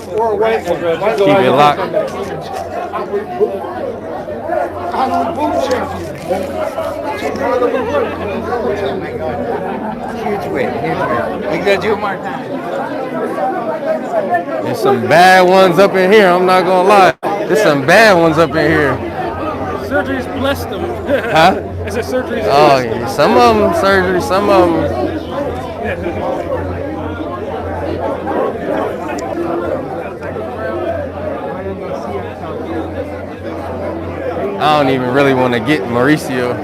Keep it locked. Huge win. We got you more time. There's some bad ones up in here. I'm not gonna lie. There's some bad ones up in here. Surgery's blessed them. Huh? I said surgery's Oh, blessed yeah. them. Some of them surgery. Some of them. I don't even really want to get Mauricio.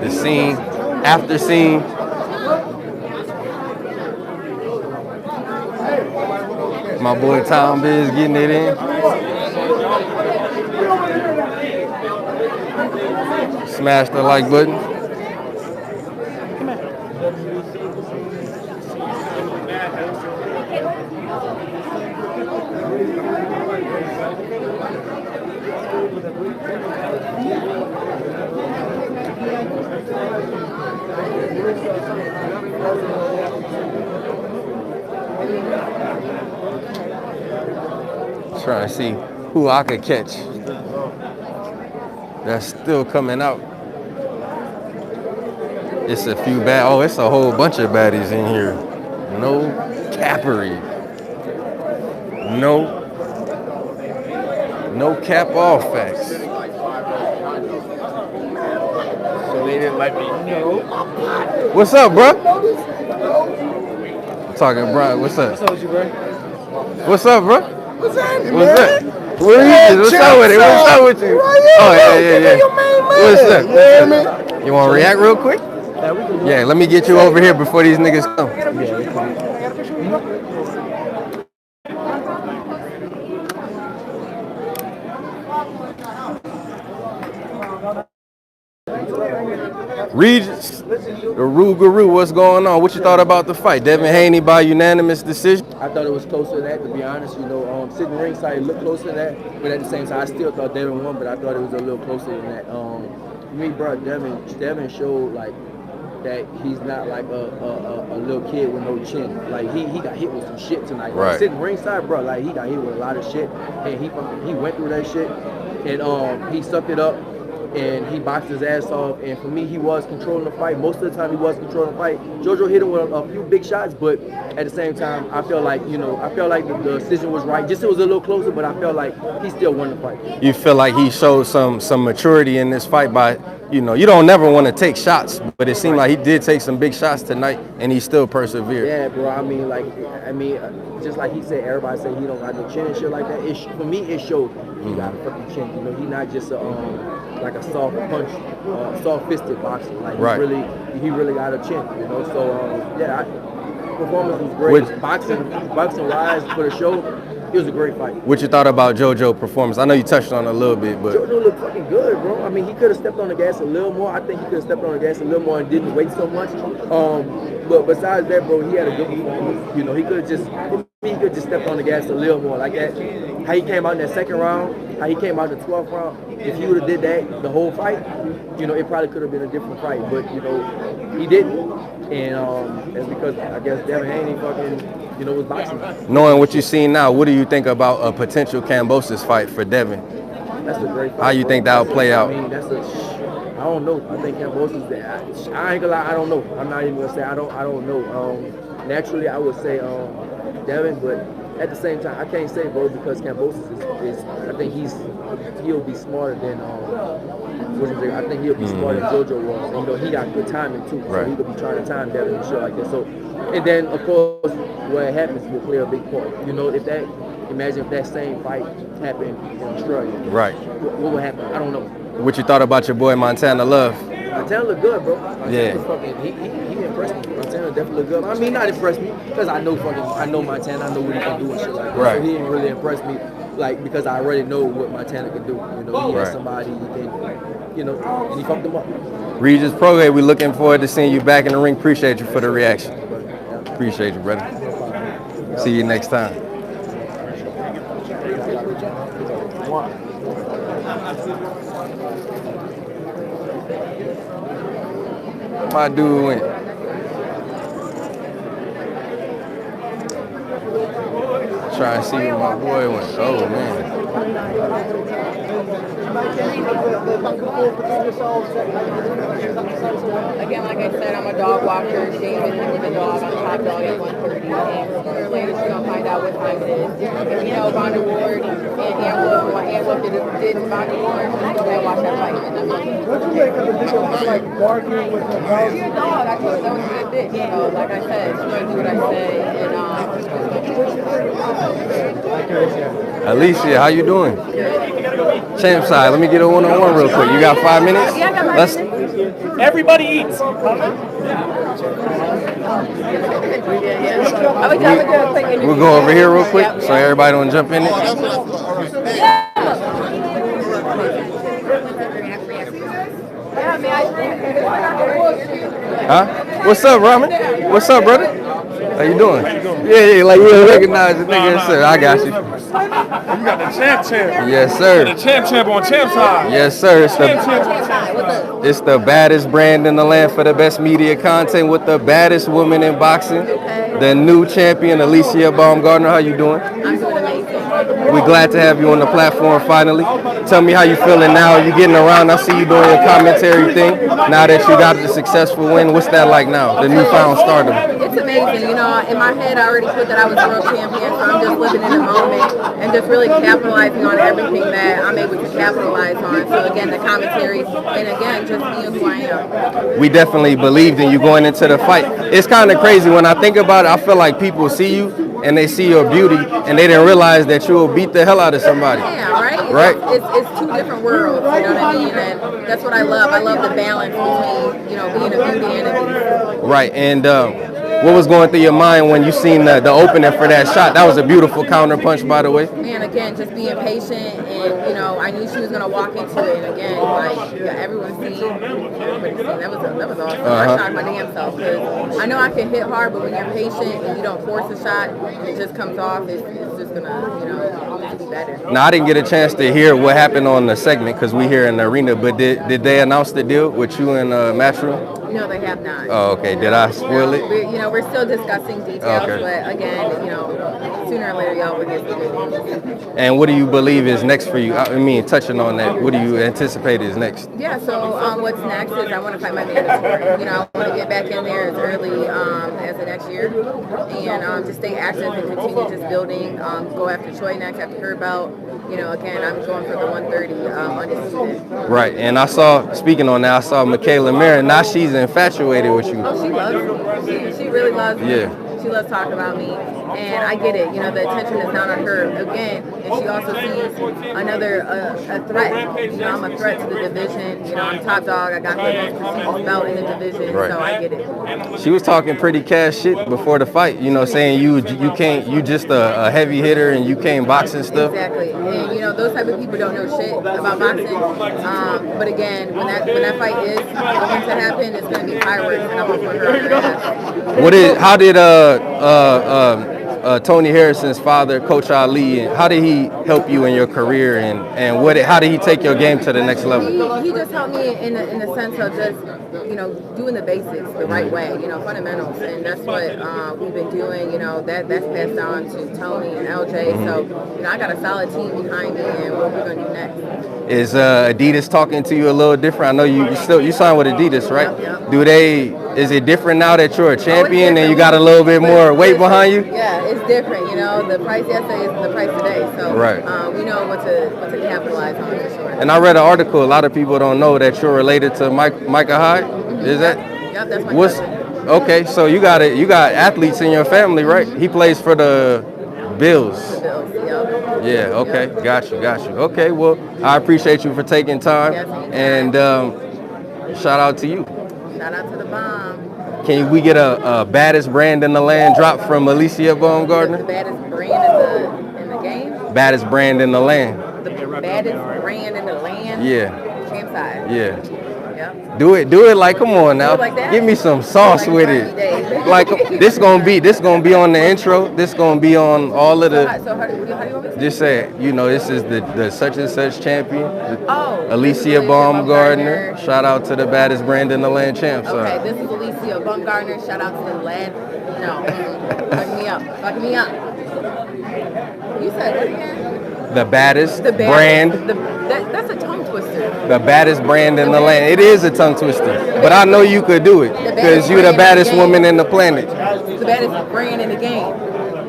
The scene, after scene. My boy Tom Biz getting it in. Smash the like button. Trying to see who I could catch. That's still coming out. It's a few bad. Oh, it's a whole bunch of baddies in here. No cappery. No cap off facts. So they didn't let me know. What's up, bro? I'm talking, bro. What's up? What's up with you, bro? What's up, bro? What's happening, What's man? up? What's up with it? What's up with you? Oh, yeah. What's up? You want to react real quick? Yeah, let me get you over here before these niggas come. Regis, the Rougarou, what's going on? What you thought about the fight? Devin Haney by unanimous decision? I thought it was closer to that, to be honest. You know, sitting ringside, it looked closer to that. But at the same time, I still thought Devin won, but I thought it was a little closer than that. Me, bro, Devin showed, like, that he's not like a little kid with no chin. Like, he got hit with some shit tonight. Right. Like, sitting ringside, bro, like, he got hit with a lot of shit. And he went through that shit. And he sucked it up. And he boxed his ass off, and for me, he was controlling the fight. Most of the time, he was controlling the fight. Jojo hit him with a few big shots, but at the same time, I felt like, the decision was right. Just it was a little closer, but I felt like he still won the fight. You feel like he showed some maturity in this fight by, you don't never want to take shots, but it seemed like he did take some big shots tonight, and he still persevered. Yeah, bro. Just like he said, everybody say he don't got no chin and shit like that. For me, it showed he got a fucking chin. He not just like a soft punch, soft fisted boxer. Like right. he really got a chin. So performance was great. Boxing wise for the show, it was a great fight. What you thought about JoJo's performance? I know you touched on it a little bit, but JoJo looked fucking good, bro. I mean, he could have stepped on the gas a little more. I think he could have stepped on the gas a little more and didn't wait so much. But besides that, bro, he had a good performance. He could have just stepped on the gas a little more. Like that, how he came out in that second round, how he came out in the 12th round. If he would have did that the whole fight, it probably could have been a different fight. But he didn't, and that's because I guess Devin Haney fucking was boxing. Knowing what you've seen now, what do you think about a potential Kambosos fight for Devin? That's a great fight. How you think that'll play out? I mean, I don't know. I think Kambosos. I ain't gonna lie. I don't know. I'm not even gonna say I don't know. Naturally, I would say Devin, but at the same time, I can't say, bro, because Kambosos is I think he'll be smarter than I think he'll be smarter than JoJo was. And, he got good timing too, so right. he could be trying to time Devin and shit like that. So, and then of course, what happens will play a big part. Imagine if that same fight happened in Australia. Right. What would happen? I don't know. What you thought about your boy Montana Love? Montana look good, bro. Yeah. He impressed me. Montana definitely look good. I mean, not impressed me because I know Montana. I know what he can do and shit like that. Right. So he didn't really impress me, like, because I already know what Montana can do. He has somebody who can, and he fucked him up. Regis Prograde, we looking forward to seeing you back in the ring. Appreciate you for the reaction. Appreciate you, brother. See you next time. My dude went. try and see where my boy went. Oh man. Again, like I said, I'm a dog walker. David is a dog. I'm top dog at 130. And sooner or later, she's going to find out what time it is. If you know Vonda Ward and what Aunt Wolf did to Vonda Ward, go ahead and watch that fight. And What do you make of the video of her, like barking with her mouth? she's a dog. I told her that was a good bitch. So, like I said, she's going to do what I say. And Alicia, how you doing? CHAMPSIDE, let me get a one-on-one real quick. You got 5 minutes? yeah, I got Let's. Everybody eats. I would do a quick interview. We'll go over here real quick so everybody don't jump in it. Yeah, man. Huh? What's up, Ramen? What's up, brother? How you doing? Yeah, like you recognize the nigga. Sir, I got you. You got the champ. Yes, sir. The champ on CHAMPSIDE. Yes, sir. It's the baddest brand in the land for the best media content with the baddest woman in boxing. The new champion, Alicia Baumgardner. How you doing? I'm doing amazing. We're glad to have you on the platform finally. Tell me how you feeling now. You getting around. I see you doing your commentary thing. Now that you got the successful win, what's that like now? The newfound stardom. It's amazing. You know, in my head, I already put that I was a world champion, so I'm just living in the moment and just really capitalizing on everything that I'm able to capitalize on. So again, the commentary, and again, just being who I am. We definitely believed in you going into the fight. It's kind of crazy when I think about it. I feel like people see you and they see your beauty and they didn't realize that you will beat the hell out of somebody. Yeah, right? Right. It's two different worlds, you know what I mean? And that's what I love. I love the balance between, you know, being a beauty and a beast. Right. And what was going through your mind when you seen the opening for that shot? That was a beautiful counter punch, by the way. And again, just being patient, and you know, I knew she was gonna walk into it. And again, like everybody's seen, that was awesome. I shocked my damn self because I know I can hit hard, but when you're patient and you don't force a shot and it just comes off, it's just gonna, you know, be better. Now I didn't get a chance to hear what happened on the segment because we here in the arena. But did they announce the deal with you and Matchroom? No, they have not. Oh, okay. Did I spoil it? We're still discussing details, Okay. but again, you know, sooner or later, y'all will get the good news. And what do you believe is next for you? I mean, touching on that, what do you anticipate is next? Yeah, so what's next is I want to fight my mandatory. You know, I want to get back in there as early as the next year and just stay active and continue just building. Go after Choi next, after her bout. You know, again, I'm going for the 130 undisputed. Right, and I saw, speaking on that, I saw Michaela Marin. Now she's infatuated with you. Oh, she loves me. She really loves me. Yeah. She loves talking about me, and I get it. You know, the attention is not on her again, and she also sees another a threat. You know, I'm a threat to the division. You know, I'm top dog. I got the most prestigious belt in the division, Right. so I get it. She was talking pretty cash shit before the fight. You know, saying you can't, you just a heavy hitter and you can't box and stuff. Exactly, and you know, those type of people don't know shit about boxing. But again, when that fight is going to happen, it's going to be fireworks, and I'm going to put her on her ass. How did Tony Harrison's father, Coach Ali, and how did he help you in your career, and how did he take your game to the next level? He just helped me in the sense of just, you know, doing the basics the right way, you know, fundamentals, and that's what we've been doing. You know, that's passed on to Tony and LJ. So, you know, I got a solid team behind me, and what we're gonna do next. Is Adidas talking to you a little different? I know you signed with Adidas, right? Yep. Is it different now that you're a champion and you got a little bit more weight behind you? Yeah, it's different. You know, the price yesterday is the price today. So Right. We know what to capitalize on for sure. And I read an article. A lot of people don't know that you're related to Micah Hyde. Is that? Yep, that's my What's cousin. okay? So you got athletes in your family, right? He plays for the Bills. Bills, yep. Yeah. Okay. Got you. Okay. Well, I appreciate you for taking time, Yes, anytime. and shout out to you. Shout out to the bomb. Can we get a baddest brand in the land drop from Alicia The Baumgardner? baddest brand in the game. Baddest brand in the land. The baddest brand in the land. Yeah. CHAMPSIDE. Yeah. Yep. Do it like, come on now. Like that? Give me some sauce with it. Like this gonna be on the intro. This gonna be on all of the. So how do you want me to Just say it. You know, this is the such and such champion. Oh, Alicia Baumgardner. Shout out to the baddest brand in the land, champs. Okay, this is Alicia Baumgardner. Shout out to the lad. No, fuck me up. You said what again? The baddest The brand. That's a tongue twister. The baddest brand in the land. It is a tongue twister, but I know you could do it because you're the baddest woman in the planet. The baddest brand in the game.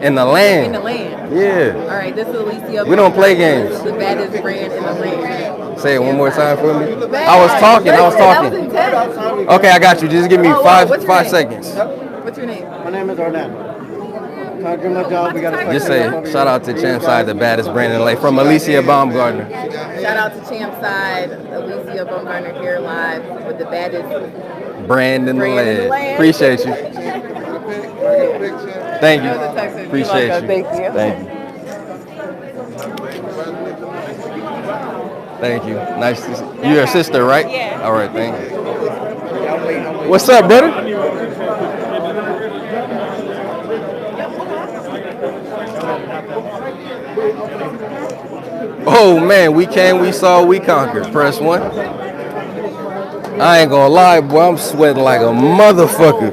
In the land. In the land. Yeah. All right, this is Alicia. We don't play games. This is the baddest brand in the land. Say it one more time for me. I was talking. That was intense. Okay, I got you. Just give me what's your five name? seconds. What's your name? My name is Orlando. Trying to do my job. We got to Just say, shout out to CHAMPSIDE, the baddest brand in LA, from Alicia Baumgardner. Shout out to CHAMPSIDE, Alicia Baumgardner here live with the baddest Brand in the land. Appreciate you. Thank you. Appreciate you. Thank you. Thank you. Nice to see you. You're a sister, right? Yeah. All right, thank you. What's up, brother? Oh man, we came, we saw, we conquered. Press 1. I ain't gonna lie, boy, I'm sweating like a motherfucker.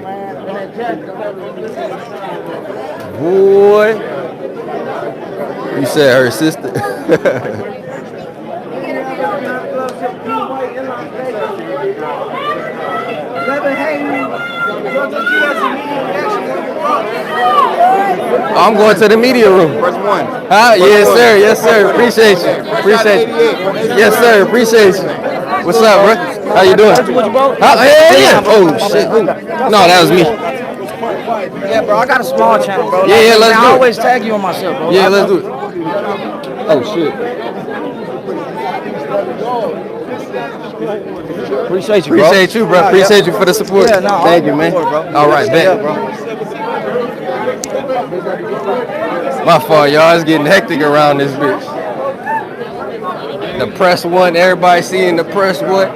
Boy. You said her sister. Devin Haney, Jojo Diaz, I'm going to the media room. Press 1. Huh? Yes, sir. Yes, sir. Appreciate you. Appreciate you. Yes, sir. Appreciate you. What's up, bro? How you doing? Huh? Yeah. Oh shit. No, that was me. Yeah, bro, I got a small channel, bro. Yeah, let's I do it. always tag you on myself, bro. Yeah, let's do it. Oh shit. Appreciate you, bro. Appreciate you, bro. Appreciate you for the support. Yeah, no, Thank you, man. bro. All right, Yeah, bet. bro. My fault, y'all. It's getting hectic around this bitch. The press 1, everybody seeing the press 1.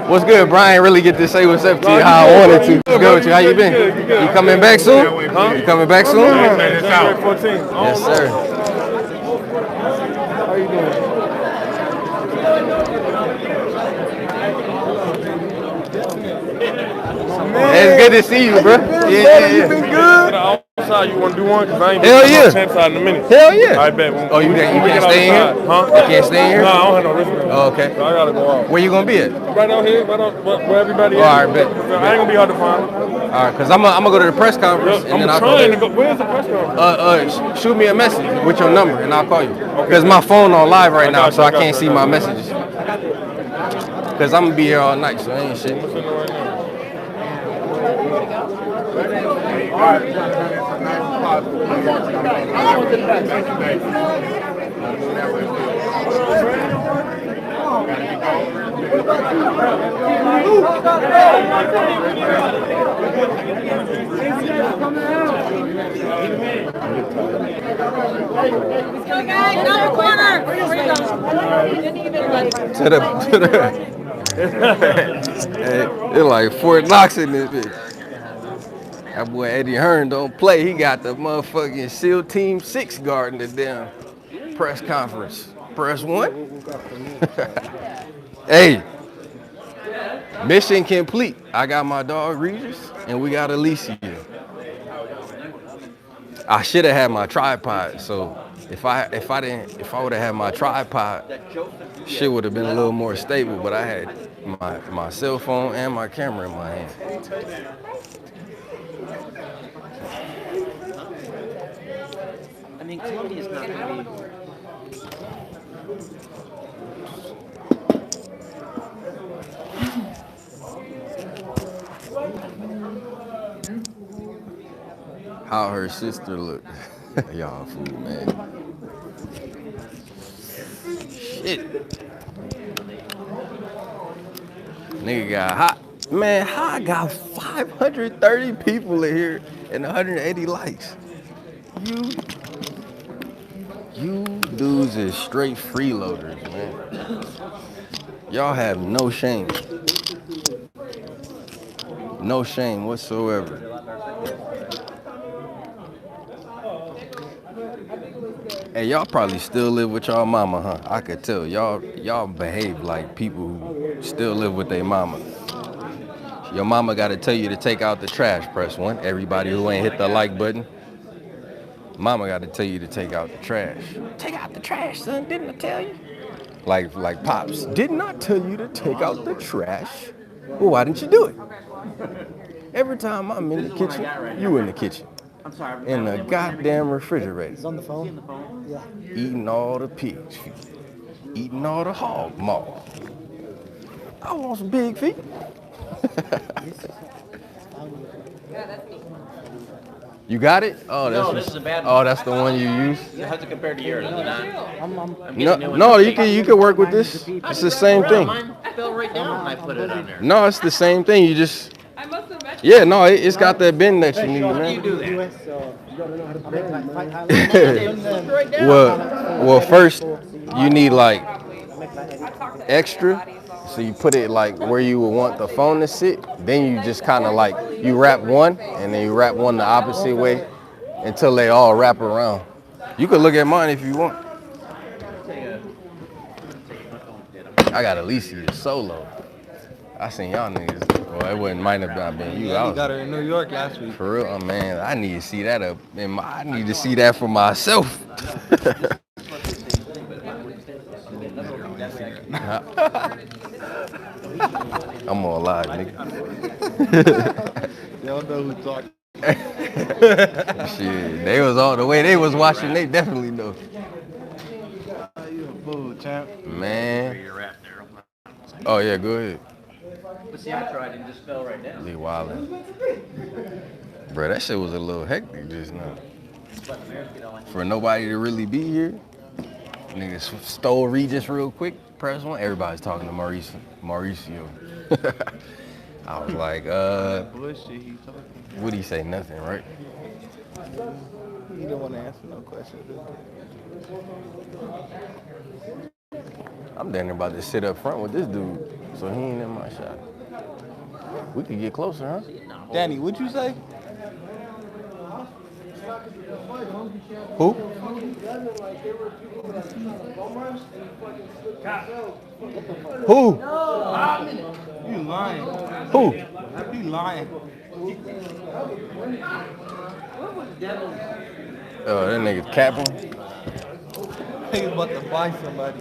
What's good, Brian? Really get to say what's up to you how I wanted to. What's good with you? How you been? You coming back soon? Huh? You coming back soon? January 14th. Yes, sir. How you doing? It's good to see you, bro. Yeah. Been good. Outside, you want to do one? Because I ain't Hell doing yeah. CHAMPSIDE in a minute. Hell yeah. I bet. Oh, you can't stay in here? Huh? You can't stay in here? No, I don't have no wristband. Oh, okay. So I got to go out. Where you gonna be at? Right out here, right out where everybody is. All right, bet. I ain't going to be hard to find. All right, cause I'm gonna go to the press conference and I'm then I'll trying to go. Where's the press conference? shoot me a message with your number and I'll call you. Cause my phone on live right now, so I can't see my messages. Cause I'm gonna be here all night, so ain't shit. To the hey, it's like Fort Knox in this bitch. That boy Eddie Hearn don't play. He got the motherfucking SEAL Team 6 guarding the damn press conference. Press 1. Hey, mission complete. I got my dog Regis and we got Alicia. I should have had my tripod, so if I would have had my tripod, shit would have been a little more stable, but I had my cell phone and my camera in my hand. I mean, Colombia's not going to be... How her sister look. Y'all fool, man. Shit. Nigga got hot. Man, how I got 530 people in here and 180 likes? You dudes is straight freeloaders, man. Y'all have no shame. No shame whatsoever. Hey, y'all probably still live with y'all mama, huh? I could tell. Y'all behave like people who still live with their mama. Your mama gotta tell you to take out the trash, press 1. Everybody who ain't hit the like button. Mama gotta tell you to take out the trash. Take out the trash, son, didn't I tell you? Like Pops, didn't I tell you to take out the trash? Well, why didn't you do it? Every time I'm in the kitchen, you in the kitchen. In the goddamn refrigerator. He's on the phone? Yeah. Eating all the pig's feet. Eating all the hog maw. I want some pig feet. You got it? Oh, No, this is a bad Oh, one. that's the one you use? How's it compared to yours? Is it not? No, you can work with this. It's the same thing. Mine fell right down when I put it on there. No, it's the same thing. You just yeah, no, it's got that bend that you need, How do man. you do that? Well, first you need like extra, so you put it like where you would want the phone to sit. Then you just kind of like you wrap one, and then you wrap one the opposite way until they all wrap around. You can look at mine if you want. I got Alicia solo. I seen y'all niggas. Well, might have not been you. Yeah, you got her in New York last week. For real, man. I need to see that up. I need to see that for myself. I'm all live, nigga. They don't know who talking. Shit, they was all the way they was watching. They definitely know. You a fool, champ. Man. Oh yeah, go ahead. But see, I tried and just fell right down. Lee Wildin'. Bro, that shit was a little hectic just now. For nobody to really be here, niggas stole Regis real quick. Press 1. Everybody's talking to Mauricio. I was like, Bullshit, he talking. what'd he say? Nothing, right? He don't want to answer no questions. I'm down there about to sit up front with this dude, so he ain't in my shot. We could get closer, huh? Danny, what'd you say? Who? Who? You lying. Who? You lying. Oh, that nigga's capping. He was about to buy somebody.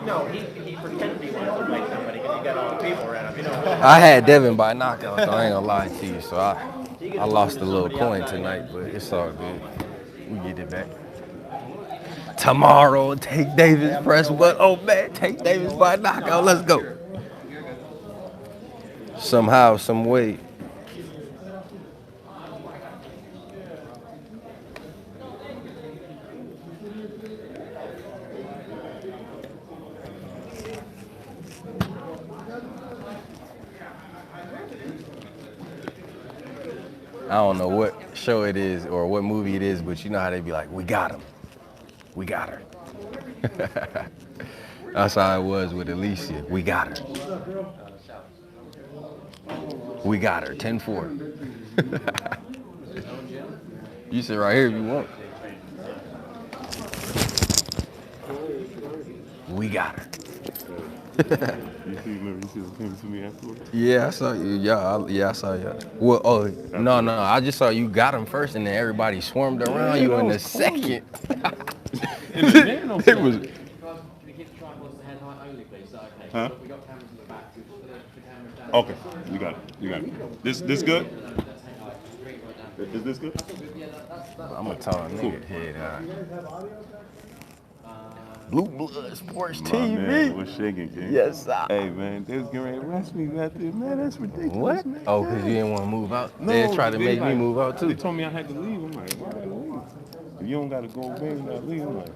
No, he pretended he wanted to fight somebody because he got all the people around him. You know. I had Devin by knockout, so I ain't gonna lie to you. So I lost a little coin tonight, but it's all good. We get it back. Tomorrow, take Davis press what? Oh man, take Davis by knockout. Let's go. Somehow, some way. I don't know what show it is or what movie it is, but you know how they be like, we got him. We got her. That's how it was with Alicia. We got her. We got her. 10-4. You sit right here if you want. We got her. You came to me afterwards? Yeah, I saw you. Yeah, I saw you. Well, no. I just saw you got him first, and then everybody swarmed around you in the second. It was. Huh? Okay, you got it. This good? Is this good? I'm a tall nigga head high. Blue Blood Sports My TV. man was shaking, King. Yes, sir. Hey, man, they was getting ready to arrest me out there, man. That's ridiculous, What? man. Oh, because you didn't want to move out? No, They tried to they make me like- move out They too. told me I had to leave. I'm like, why I gotta leave? If you don't gotta go away and not leave, I'm like,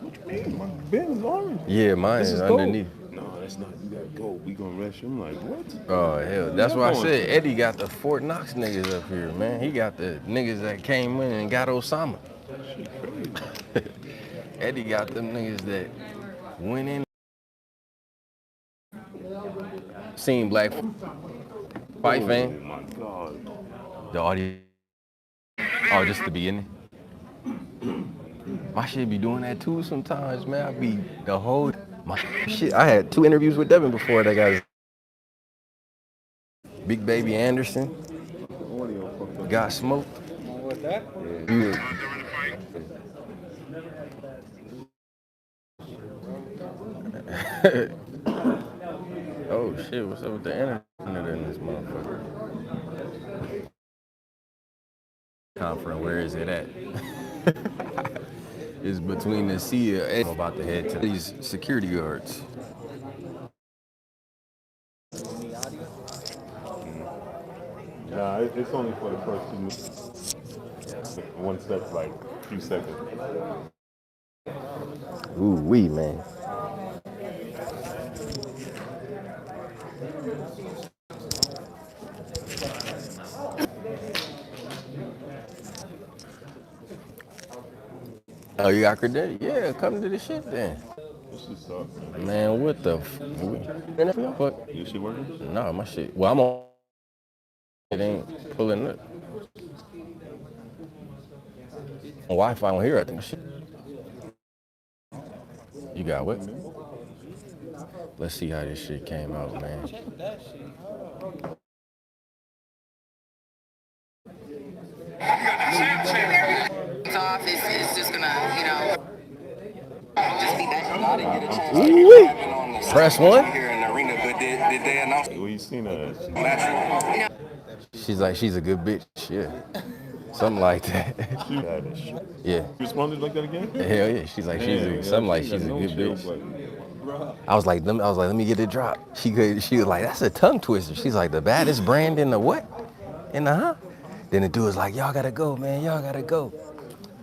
what you mean? My bed is orange. Yeah, mine This is gold. underneath. No, that's not. You gotta go. We gonna arrest you. I'm like, what? Oh, hell. That's why I going said Eddie got the Fort Knox niggas up here, man. He got the niggas that came in and got Osama. Eddie got them niggas that went in, seen black fight Oh fan. my God. The audio. Oh, just the beginning. My shit be doing that too sometimes, man. I be the whole my shit. I had 2 interviews with Devin before that guy. Big Baby Anderson got smoked. What's that? Yeah. Oh shit, what's up with the internet in this motherfucker? Conference, where is it at? It's between the sea. I'm about to head to these security guards. Nah, it's only for the first 2 minutes. One step's like a few seconds. Ooh wee, man. Oh, you got credit? Yeah, come to the shit then. This shit sucks, man. Man, what the fuck? Your shit working? Nah, my shit. Well, I'm on. It ain't pulling up. Wi-Fi on here, I think. Shit. You got what? Let's see how this shit came out, man. Office is just gonna, just be back. I didn't get a chance to happen on the Press 1? here in the arena, but did they announce Well, you seen her. She's like, she's a good bitch. Yeah. Something like that. She had that shit. Yeah. You responded like that again? Hell yeah. She's like, something like she's a good bitch. Like, I was like, let me get it drop. She was like, that's a tongue twister. She's like, the baddest brand in the what? In the huh? Then the dude was like, y'all gotta go, man. Y'all gotta go.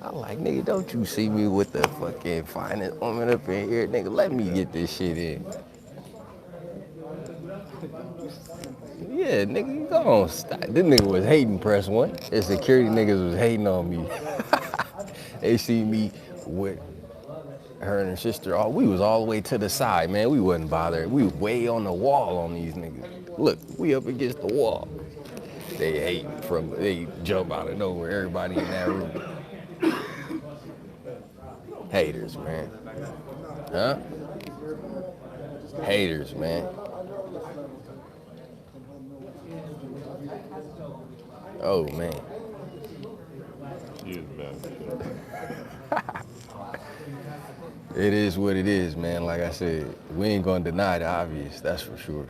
I'm like, nigga, don't you see me with the fucking finest woman up in here, nigga? Let me get this shit in. Yeah, nigga, go on, stop. This nigga was hating press 1. The security niggas was hating on me. They see me with her and her sister. Oh, we was all the way to the side, man. We wasn't bothered. We was way on the wall on these niggas. Look, we up against the wall. They jump out of nowhere, everybody in that room. Haters, man. Huh? Haters, man. Oh, man. she is bad. It is what it is, man. Like I said, we ain't gonna deny the obvious, that's for sure.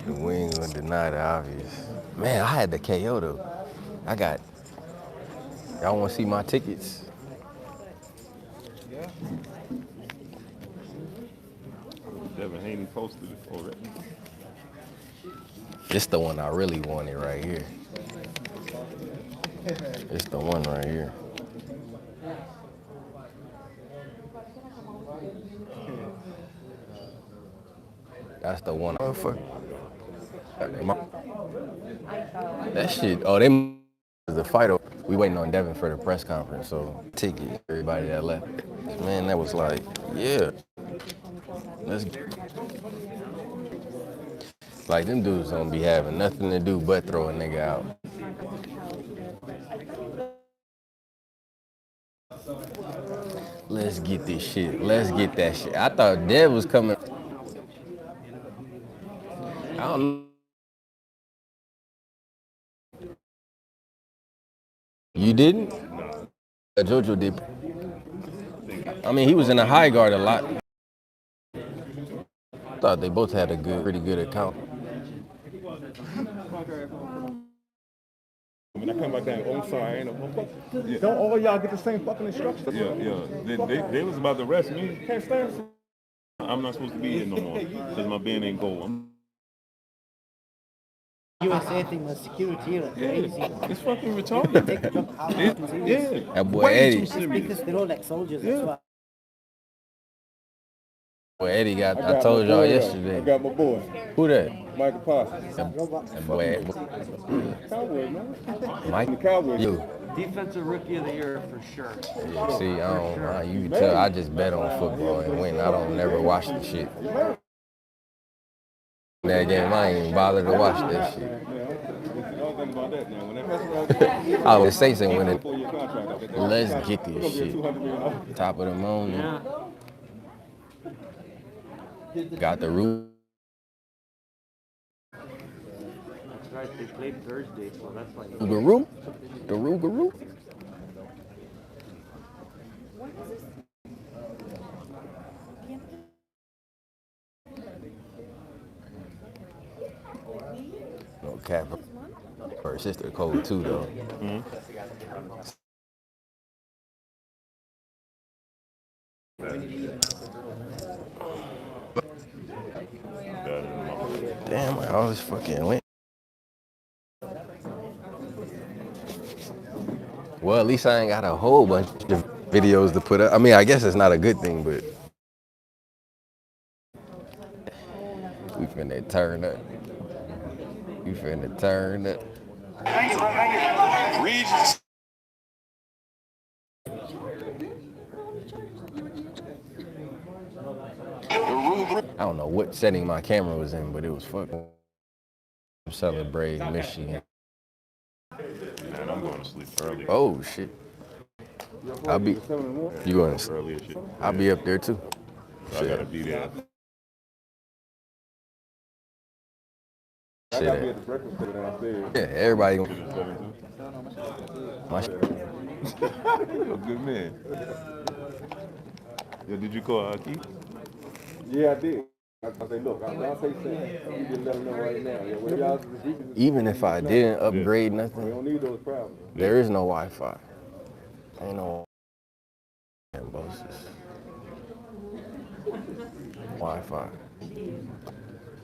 We ain't gonna deny the obvious. Man, I had the KO though. Y'all wanna see my tickets? Devin Haney posted it already. It's the one I really wanted right here. It's the one right here. That's the one. That shit. Oh, they the fight. We waiting on Devin for the press conference. So ticket, everybody that left. Man, that was like, yeah. Let's. Like them dudes don't be having nothing to do but throw a nigga out. Let's get this shit. Let's get that shit. I thought Dev was coming. I don't know. You didn't? Jojo did. I mean, he was in the high guard a lot. I thought they both had a pretty good account. When I come back down, oh, sorry, I ain't no motherfucker. Yeah. Don't all y'all get the same fucking instructions? Yeah. They was about to arrest me. Can't stand. I'm not supposed to be here no more because my band ain't gold. USA thing was security, like crazy. It's fucking retarded. That boy Eddie. It's because they're all like soldiers. That's why. Boy Eddie got. I told y'all yesterday. I got my boy. Who that? Michael Parsons. That boy. Cowboy, man. Mike. The Cowboys. Yo, Defensive Rookie of the Year for sure. Yeah, see, you can tell I just bet on football and win. I don't never watch the shit. That game, I ain't even bother to watch that shit. I was Saints ain't winning. Let's get this shit. Top of the morning. Got the root. That's right, they played Thursday, so that's like... Rougarou? The Rougarou? No cap. Her sister cold too though. Damn, I always fucking went. Well, at least I ain't got a whole bunch of videos to put up. I mean, I guess it's not a good thing, but we finna turn up. We finna turn up. I don't know what setting my camera was in, but it was fucking celebrating Michigan. Man, I'm going to sleep early. Oh shit. I'll be. You going to Early as shit. I'll be up there too. I gotta be there. Shit. Yeah, everybody gonna. You're a good man. Yo, did you call Aki? Yeah, I did. I say, look, I'm not saying you can let them know right now. Yeah, when y'all, Even if I didn't upgrade we nothing, don't need those problems. there is no Wi-Fi. Ain't no bosses. Wi-Fi.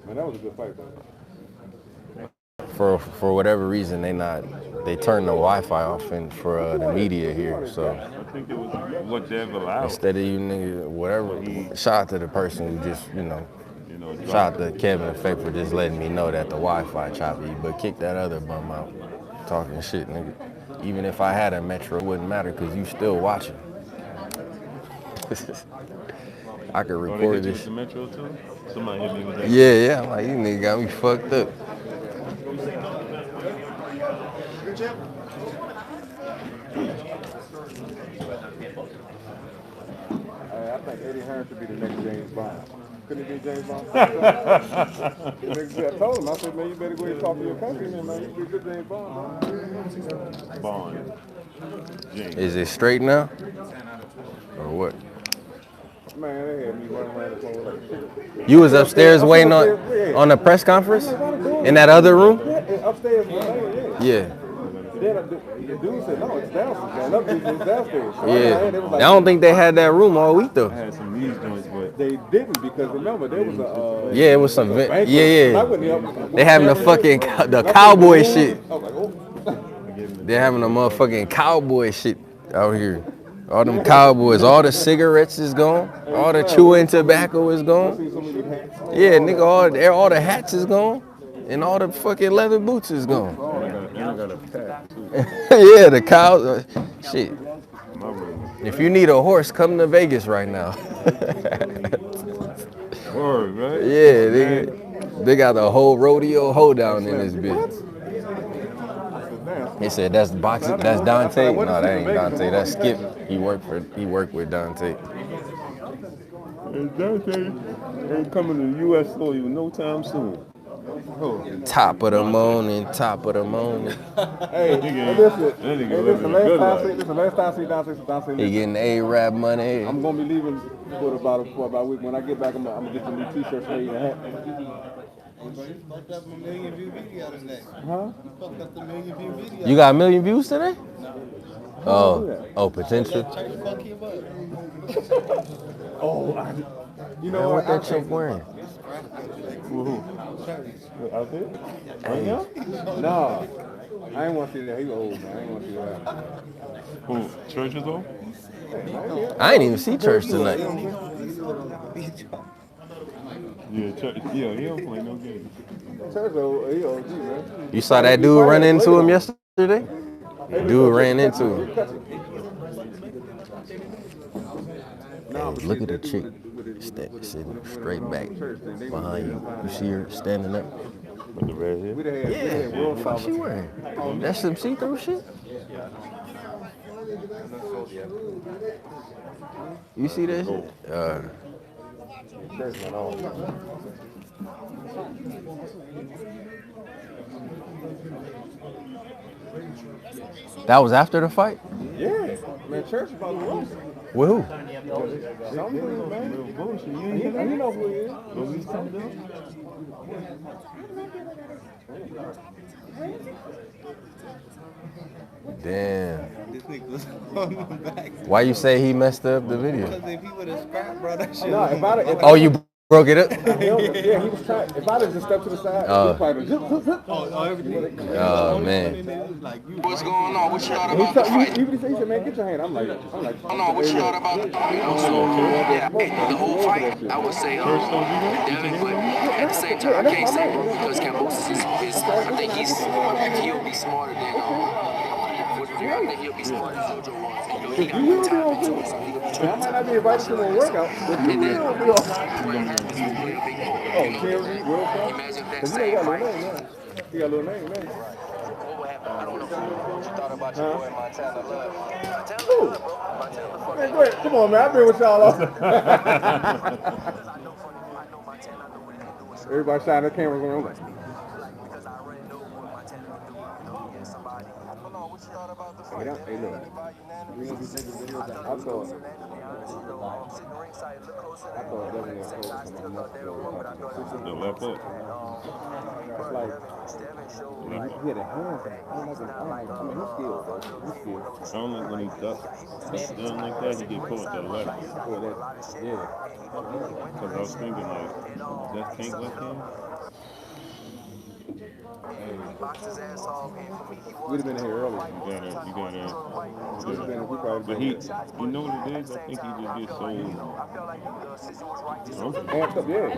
Man, that was a good fight, though. For whatever reason, they turned the Wi-Fi off for the media here. So I think it was what they've allowed. instead of you niggas, whatever, shout out to the person who just, shout out to Kevin and Faye for just letting me know that the Wi-Fi choppy, but kick that other bum out. Talking shit, nigga. Even if I had a Metro, it wouldn't matter because you still watching. I could record this. The Metro too? Somebody hit me with that. Yeah, I'm like, you nigga got me fucked up. I think Eddie Hearn should be the next James Bond. Couldn't he be James Bond? I told him, I said, man, you better go ahead and talk to your countryman, man. You be a good James Bond. Bond. James. Is it straight now? Or what? Man, they had me running around the floor like shit. You was upstairs waiting on the press conference? In that other room? Yeah, upstairs, man, Yeah. Then the dude said, no, it's downstairs. Man, it's downstairs. So Yeah. I don't think they had that room all week though. I had some knees joints, but they didn't because remember there was a Yeah, it was some banquet. yeah. I wouldn't help. They having the fucking the cowboy shit. I was like, oh. They having the motherfucking cowboy shit out here. All them cowboys, all the cigarettes is gone. All the chewing tobacco is gone. Yeah, nigga, all the hats is gone. And all the fucking leather boots is gone. I got a pack too. Yeah, the cows. Shit. My room. If you need a horse, come to Vegas right now. Word, right? Yeah, they got the whole rodeo hoedown in this bitch. He said that's boxing. That's Dante. No, that ain't Dante. That's Skip. He worked with Dante. And Dante ain't coming to the U.S. store even no time soon. Top of the morning, top of the morning. Hey, this the last time I see Dante. He getting A-Rap money. I'm gonna be leaving for about a week. When I get back, I'm gonna get some new T-shirts made and hat. Fucked up a million view video today. Huh? Fucked up the million view video. You got 1 million views today? Oh, potential. You know what that chick wearing? Out there? Hey. No, I ain't want to see that. He was old, man. I ain't want to see that. Who? Church is on? I ain't even see church tonight. Yeah, church. Yeah, he don't play no games. Church, he OG, man. You saw that dude run into him yesterday? Dude ran into him. Hey, look at the chick sitting straight back behind you. You see her standing up? With the red hair? Yeah. What the fuck she wearing? That's some see-through shit? You see that shit? Church went on. That was after the fight? Yeah. Man, church about to lose. With who? Some dude, man. You know who he is. Damn. This nigga was on the back. Why you say he messed up the video? Because if he would have scrapped, bro, that shit. No, if I'd Oh, you broke it up? yeah, he was trying. If I'd have just stepped to the side, he probably everything. Oh, man. What's going on? What you thought He about the told fight? even he said, man, get your hand. I'm like, Oh no, what you thought about the fight? Yeah, the whole fight, I would say Devin, but at the same time, I can't say because Cambosis is I think he'll be smarter than I think he'll be smarter than Jojo was. He got more time into it, so he'll be I trying might not be invited to a workout, but you will be off. Oh, Terry, Will Cup? Imagine that Because he same got a fight. little name, man. He got a little name, man. What would happen? I don't know. What you thought about your boy Montana Love? Montana Ooh. Love, bro. Montana Love. Man, go ahead. Come on, man. I've been with y'all all. Everybody shining their cameras on. Because I already know what Montana can do. Yeah, somebody. I don't know what you thought about the fight. Hey, look. We gonna be taking videos. I thought Devin was close to my muscle. The left hook. It's like he had a hand back. I mean, he's skilled, bro. He's skilled. I don't like when he ducks down like that, he get caught that left. Yeah. Because I was thinking, like, that can't left hand? We'd have been here earlier. You gotta. But he, you know what it is? I think he just gets so. Amped up, yeah.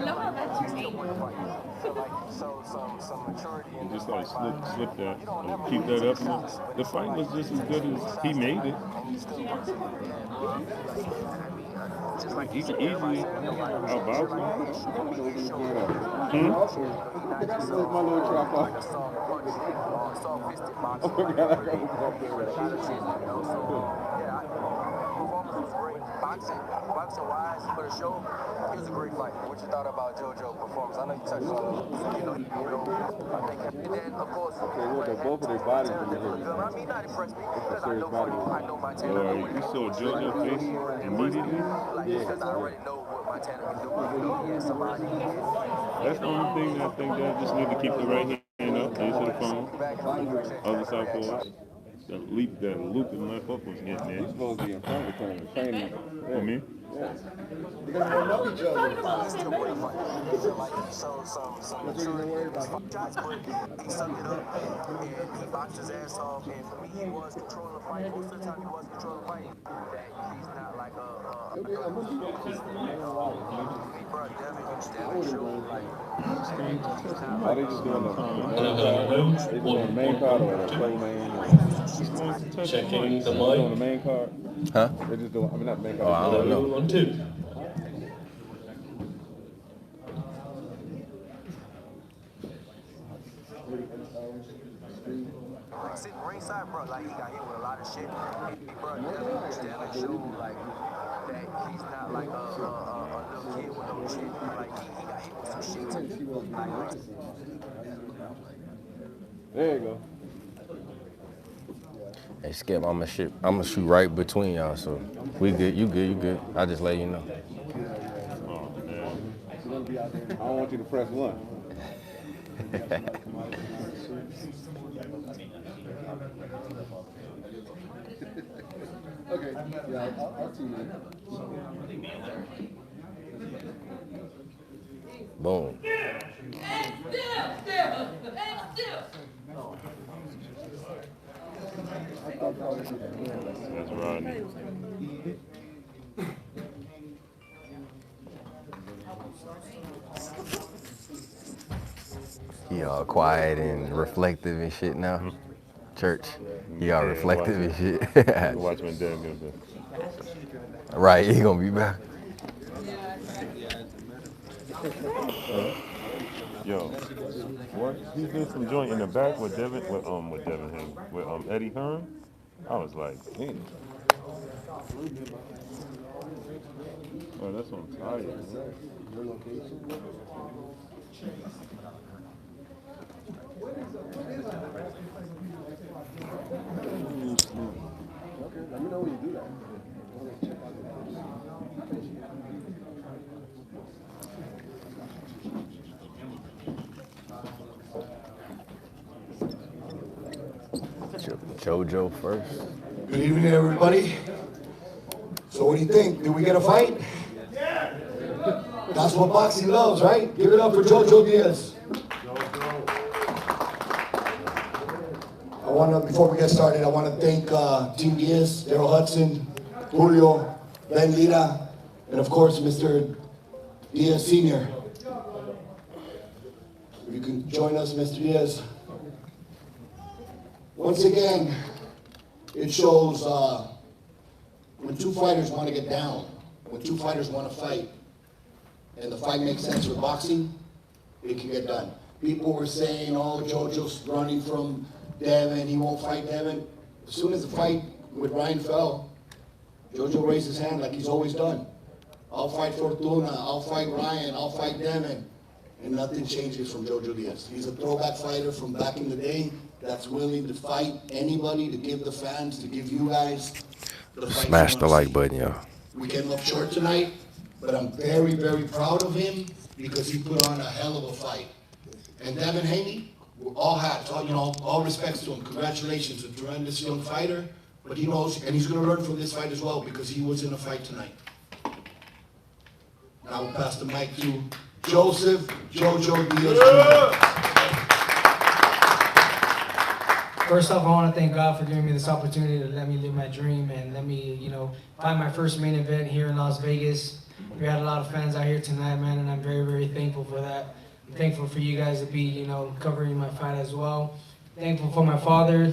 And just like slip that, and keep that up. The fight was just as good as he made it. He can easily outbox him. That's my little tripod. Oh my God, I got Boxing wise, for the show, it was a great fight. What you thought about Jojo's performance? I know you touched on it. And then, of course, both of their bodies were I mean, not impressed me because I know Montana. You saw JoJo's face immediately? Because I already know what Montana can do. Yeah, somebody. That's the only thing that I think that just need to keep the right hand up into the phone. Other side forward. That loop and left hook was getting there. He's supposed to be in front of the camera, training. For me? Yeah. He sucked it up and he boxed his ass off, and for me he was controlling the fight. Most of the time he was controlling the fight. That he's not like Are they just doing the main card or the play main? Checking the Doing the mic. main card? Huh? They're just doing, I mean, not main card. Oh, I don't know. 1, 2. sitting ringside, bro, like he got hit with a lot of shit. Bro, Devin showed like that he's not like a little kid with no shit. Like he got hit with some shit too. There you go. Hey, Skip, I'ma shoot right between y'all, so we good, you good. I just let you know. Oh, man. I don't want you to press one. Okay, yeah, I'll see you. Boom. That's Rodney. He all quiet and reflective and shit now. church. He all reflective and shit. Watch when Dad goes there. Right, he gonna be back. Yo, what? He did some joint in the back with Devin Haney, with Eddie Hearn. I was like, damn. Oh, that's what I'm tired of. Your location. Let me know when you do that. Jojo first. Good evening, everybody. So what do you think? Did we get a fight? That's what boxing loves, right? Give it up for Jojo Diaz. Before we get started, I want to thank Team Diaz, Daryl Hudson, Julio, Ben Lira, and of course, Mr. Diaz Sr. If you can join us, Mr. Diaz. Once again, it shows when two fighters want to get down, when two fighters want to fight, and the fight makes sense with boxing, it can get done. People were saying, oh, Jojo's running from Devin, he won't fight Devin. As soon as the fight with Ryan fell, Jojo raised his hand like he's always done. I'll fight Fortuna, I'll fight Ryan, I'll fight Devin. And nothing changes from Jojo Diaz. He's a throwback fighter from back in the day that's willing to fight anybody, to give the fans, to give you guys the fight. Smash the like button, y'all. We came up short tonight, but I'm very, very proud of him because he put on a hell of a fight. And Devin Haney, all hats, all respects to him. Congratulations, a tremendous young fighter, but he knows, and he's going to learn from this fight as well because he was in a fight tonight. Now we'll pass the mic to Joseph Jojo Diaz. First off, I want to thank God for giving me this opportunity to let me live my dream and let me, find my first main event here in Las Vegas. We had a lot of fans out here tonight, man, and I'm very, very thankful for that. I'm thankful for you guys to be, covering my fight as well. Thankful for my father,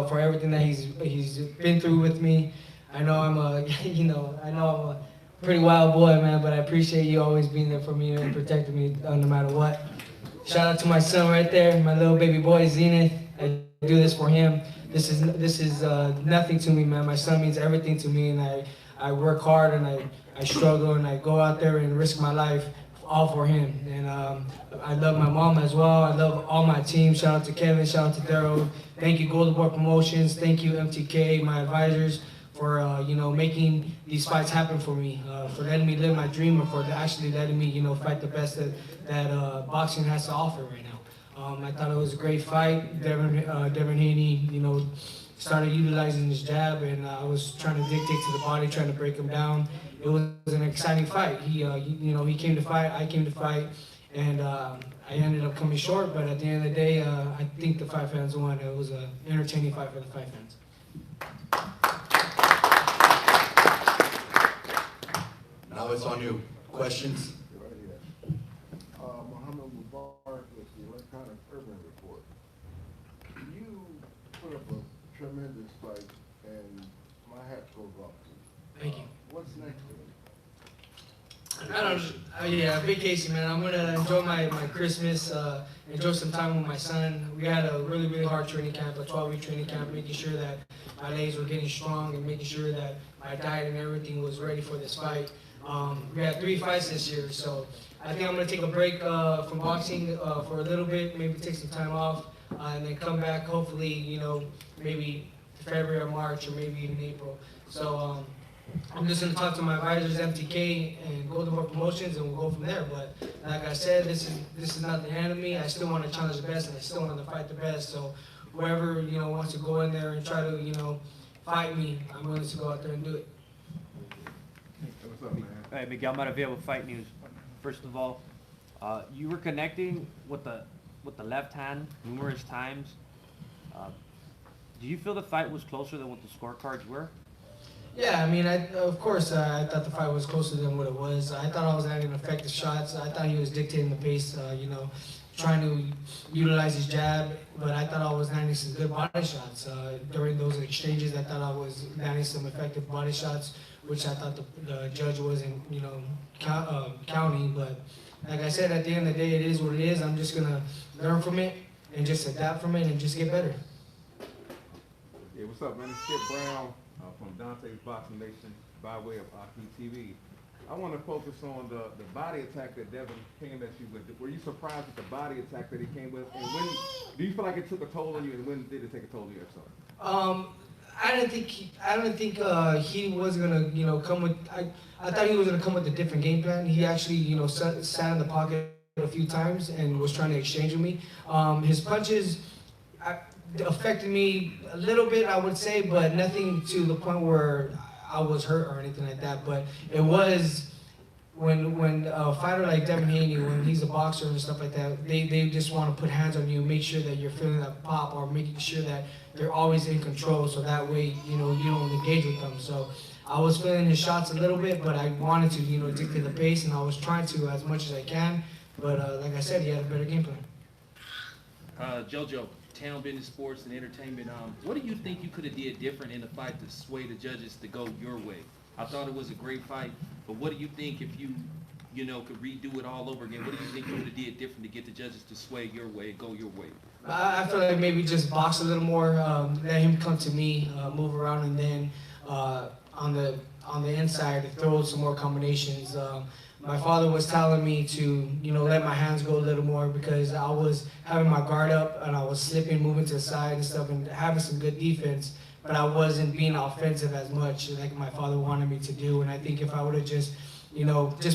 for everything that he's been through with me. I know I'm a, I'm a pretty wild boy, man, but I appreciate you always being there for me and protecting me no matter what. Shout out to my son right there, my little baby boy, Zenith. I do this for him. This is nothing to me, man. My son means everything to me, and I work hard and I struggle and I go out there and risk my life all for him. And I love my mom as well. I love all my team. Shout out to Kevin, shout out to Daryl. Thank you, Golden Boy Promotions. Thank you, MTK, my advisors, for making these fights happen for me, for letting me live my dream, and for actually letting me fight the best that boxing has to offer right now. I thought it was a great fight. Devin Haney, started utilizing his jab, and I was trying to dictate to the body, trying to break him down. It was an exciting fight. He came to fight, I came to fight, and I ended up coming short. But at the end of the day, I think the fight fans won. It was an entertaining fight for the fight fans. Now it's on you. Questions? Muhammad Mubarak with the Electronic Urban Report. You put up a tremendous fight, and my hat goes off to you. Thank you. What's next for you? I don't vacation, man. I'm gonna enjoy my Christmas, enjoy some time with my son. We had a really, really hard training camp, a 12-week training camp, making sure that my legs were getting strong and making sure that my diet and everything was ready for this fight. We had 3 fights this year, so I think I'm gonna take a break from boxing for a little bit, maybe take some time off, and then come back, hopefully, maybe February or March, or maybe even April. So I'm just gonna talk to my advisors, MTK and Golden Boy Promotions, and we'll go from there. But like I said, this is not the end of me. I still want to challenge the best, and I still want to fight the best. So whoever wants to go in there and try to fight me, I'm willing to go out there and do it. What's up, man? Hey, Miguel Maravilla with Fight News. First of all, you were connecting with the left hand numerous times. Do you feel the fight was closer than what the scorecards were? Yeah, I mean, of course, I thought the fight was closer than what it was. I thought I was adding effective shots. I thought he was dictating the pace. trying to utilize his jab, but I thought I was landing some good body shots. During those exchanges, I thought I was landing some effective body shots, which I thought the judge wasn't, counting. But like I said, at the end of the day, it is what it is. I'm just gonna learn from it and just adapt from it and just get better. Yeah, what's up, man? It's Skip Brown from Dante's Boxing Nation by way of Aki TV. I want to focus on the body attack that Devin came at you with. Were you surprised at the body attack that he came with? And when do you feel like it took a toll on you? And when did it take a toll on you? I don't think he was gonna, come with. I thought he was gonna come with a different game plan. He actually, sat in the pocket a few times and was trying to exchange with me. His punches affected me a little bit, I would say, but nothing to the point where I was hurt or anything like that. But it was when a fighter like Devin Haney, when he's a boxer and stuff like that, they just want to put hands on you, make sure that you're feeling that pop, or making sure that they're always in control, so that way you don't engage with them. So I was feeling his shots a little bit, but I wanted to dictate the pace, and I was trying to as much as I can. But like I said, he had a better game plan. Jojo, Town Business Sports and Entertainment. What do you think you could have did different in the fight to sway the judges to go your way? I thought it was a great fight, but what do you think if you could redo it all over again? What do you think you would have did different to get the judges to sway your way, go your way? I feel like maybe just box a little more, let him come to me, move around, and then on the inside throw some more combinations. My father was telling me to, let my hands go a little more, because I was having my guard up and I was slipping, moving to the side and stuff, and having some good defense, but I wasn't being offensive as much like my father wanted me to do. And I think if I would have just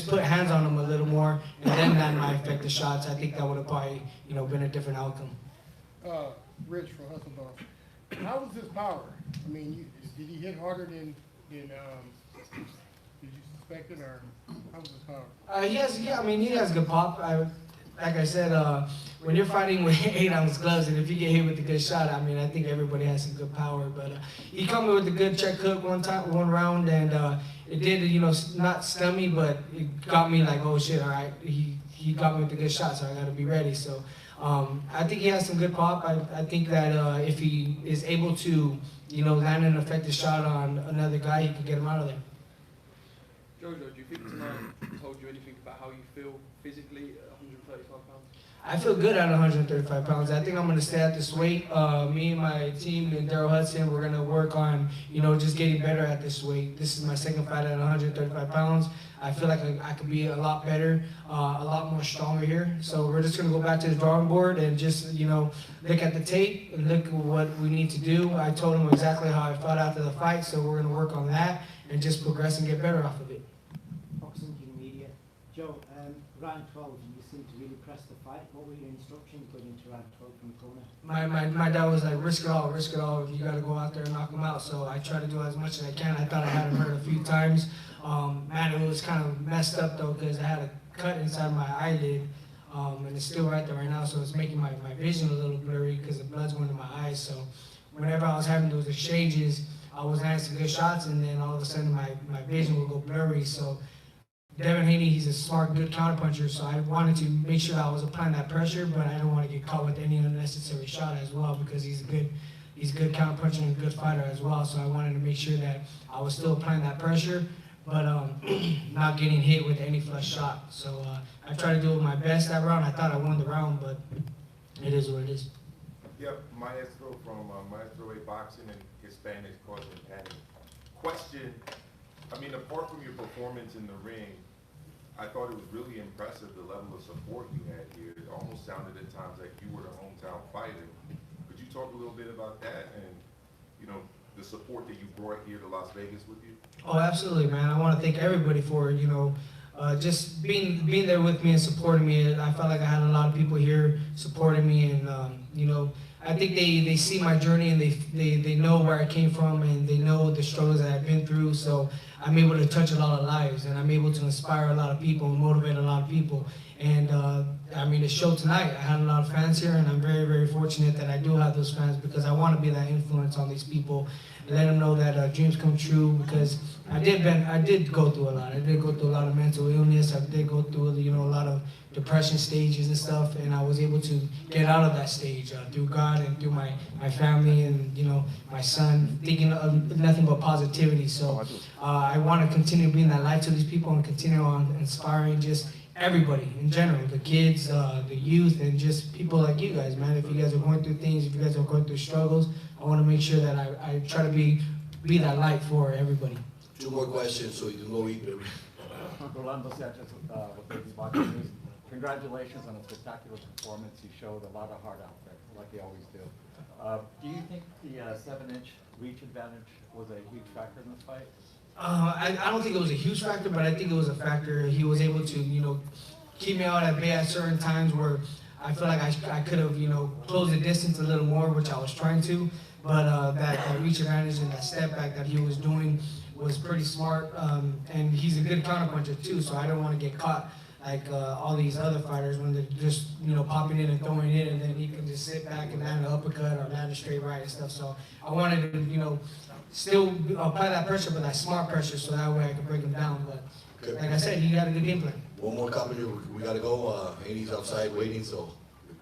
put hands on him a little more and then land my effective shots, I think that would have probably, been a different outcome. Rich from Hustle Boss. How was his power? I mean, did he hit harder than did you suspect it, or how was his power? He has good pop. Like I said, when you're fighting with 8-ounce gloves, and if you get hit with a good shot, I think everybody has some good power. But he caught me with a good check hook one round, and it did, not stun me, but it got me like, oh shit, all right. He got me with a good shot, so I got to be ready. So I think he has some good pop. I think that if he is able to, land an effective shot on another guy, he can get him out of there. Jojo, do you think tonight told you anything about how you feel physically at 135 pounds? I feel good at 135 pounds. I think I'm going to stay at this weight. Me and my team and Daryl Hudson, we're going to work on, just getting better at this weight. This is my second fight at 135 pounds. I feel like I could be a lot better, a lot more stronger here. So we're just going to go back to the drawing board and just, look at the tape and look at what we need to do. I told him exactly how I felt after the fight, so we're going to work on that and just progress and get better off of it. Boxing King Media. Joe, round 12, you seem to really press the fight. What were your instructions going into round 12 from the corner? My dad was like, risk it all, risk it all. You got to go out there and knock him out. So I try to do as much as I can. I thought I had him hurt a few times. Man, it was kind of messed up though, because I had a cut inside my eyelid, and it's still right there right now. So it's making my vision a little blurry because the blood's going to my eyes. So whenever I was having those exchanges, I was landing some good shots, and then all of a sudden my vision would go blurry. So Devin Haney, he's a smart, good counterpuncher, so I wanted to make sure I was applying that pressure, but I don't want to get caught with any unnecessary shot as well, because he's a good counterpuncher and a good fighter as well. So I wanted to make sure that I was still applying that pressure, but not getting hit with any flush shot. So I tried to do my best that round. I thought I won the round, but it is what it is. Yep, Maestro from Maestro A Boxing and Hispanics Causing Panic. Question, apart from your performance in the ring, I thought it was really impressive the level of support you had here. It almost sounded at times like you were the hometown fighter. Could you talk a little bit about that and, the support that you brought here to Las Vegas with you? Oh, absolutely, man. I want to thank everybody for, just being there with me and supporting me. I felt like I had a lot of people here supporting me, and, I think they see my journey, and they know where I came from, and they know the struggles that I've been through. So I'm able to touch a lot of lives, and I'm able to inspire a lot of people and motivate a lot of people. And it this show tonight. I had a lot of fans here, and I'm very, very fortunate that I do have those fans because I want to be that influence on these people and let them know that dreams come true. Because I did go through a lot. I did go through a lot of mental illness. I did go through, you know, a lot of depression stages and stuff, and I was able to get out of that stage through God and through my family and, you know, my son, thinking of nothing but positivity. So I want to continue being that light to these people and continue on inspiring just everybody in general, the kids, the youth, and just people like you guys, man. If you guys are going through things, if you guys are going through struggles, I want to make sure that I try to be that light for everybody. 2 more questions so you can go eat, baby. Rolando Sanchez with Davis Boxing News. Congratulations on a spectacular performance. You showed a lot of heart out there, like you always do. Do you think the 7-inch reach advantage was a huge factor in this fight? I don't think it was a huge factor, but I think it was a factor. He was able to, you know, keep me out at bay at certain times where I feel like I could have, you know, closed the distance a little more, which I was trying to. But that reach advantage and that step back that he was doing was pretty smart. And he's a good counterpuncher too, so I don't want to get caught like all these other fighters when they're just, you know, popping in and throwing in, and then he can just sit back and land an uppercut or land a straight right and stuff. So I wanted to, you know, still apply that pressure, but that smart pressure, so that way I can break him down. But like I said, he got a good game plan. One more comment, we gotta go. Haney's outside waiting, so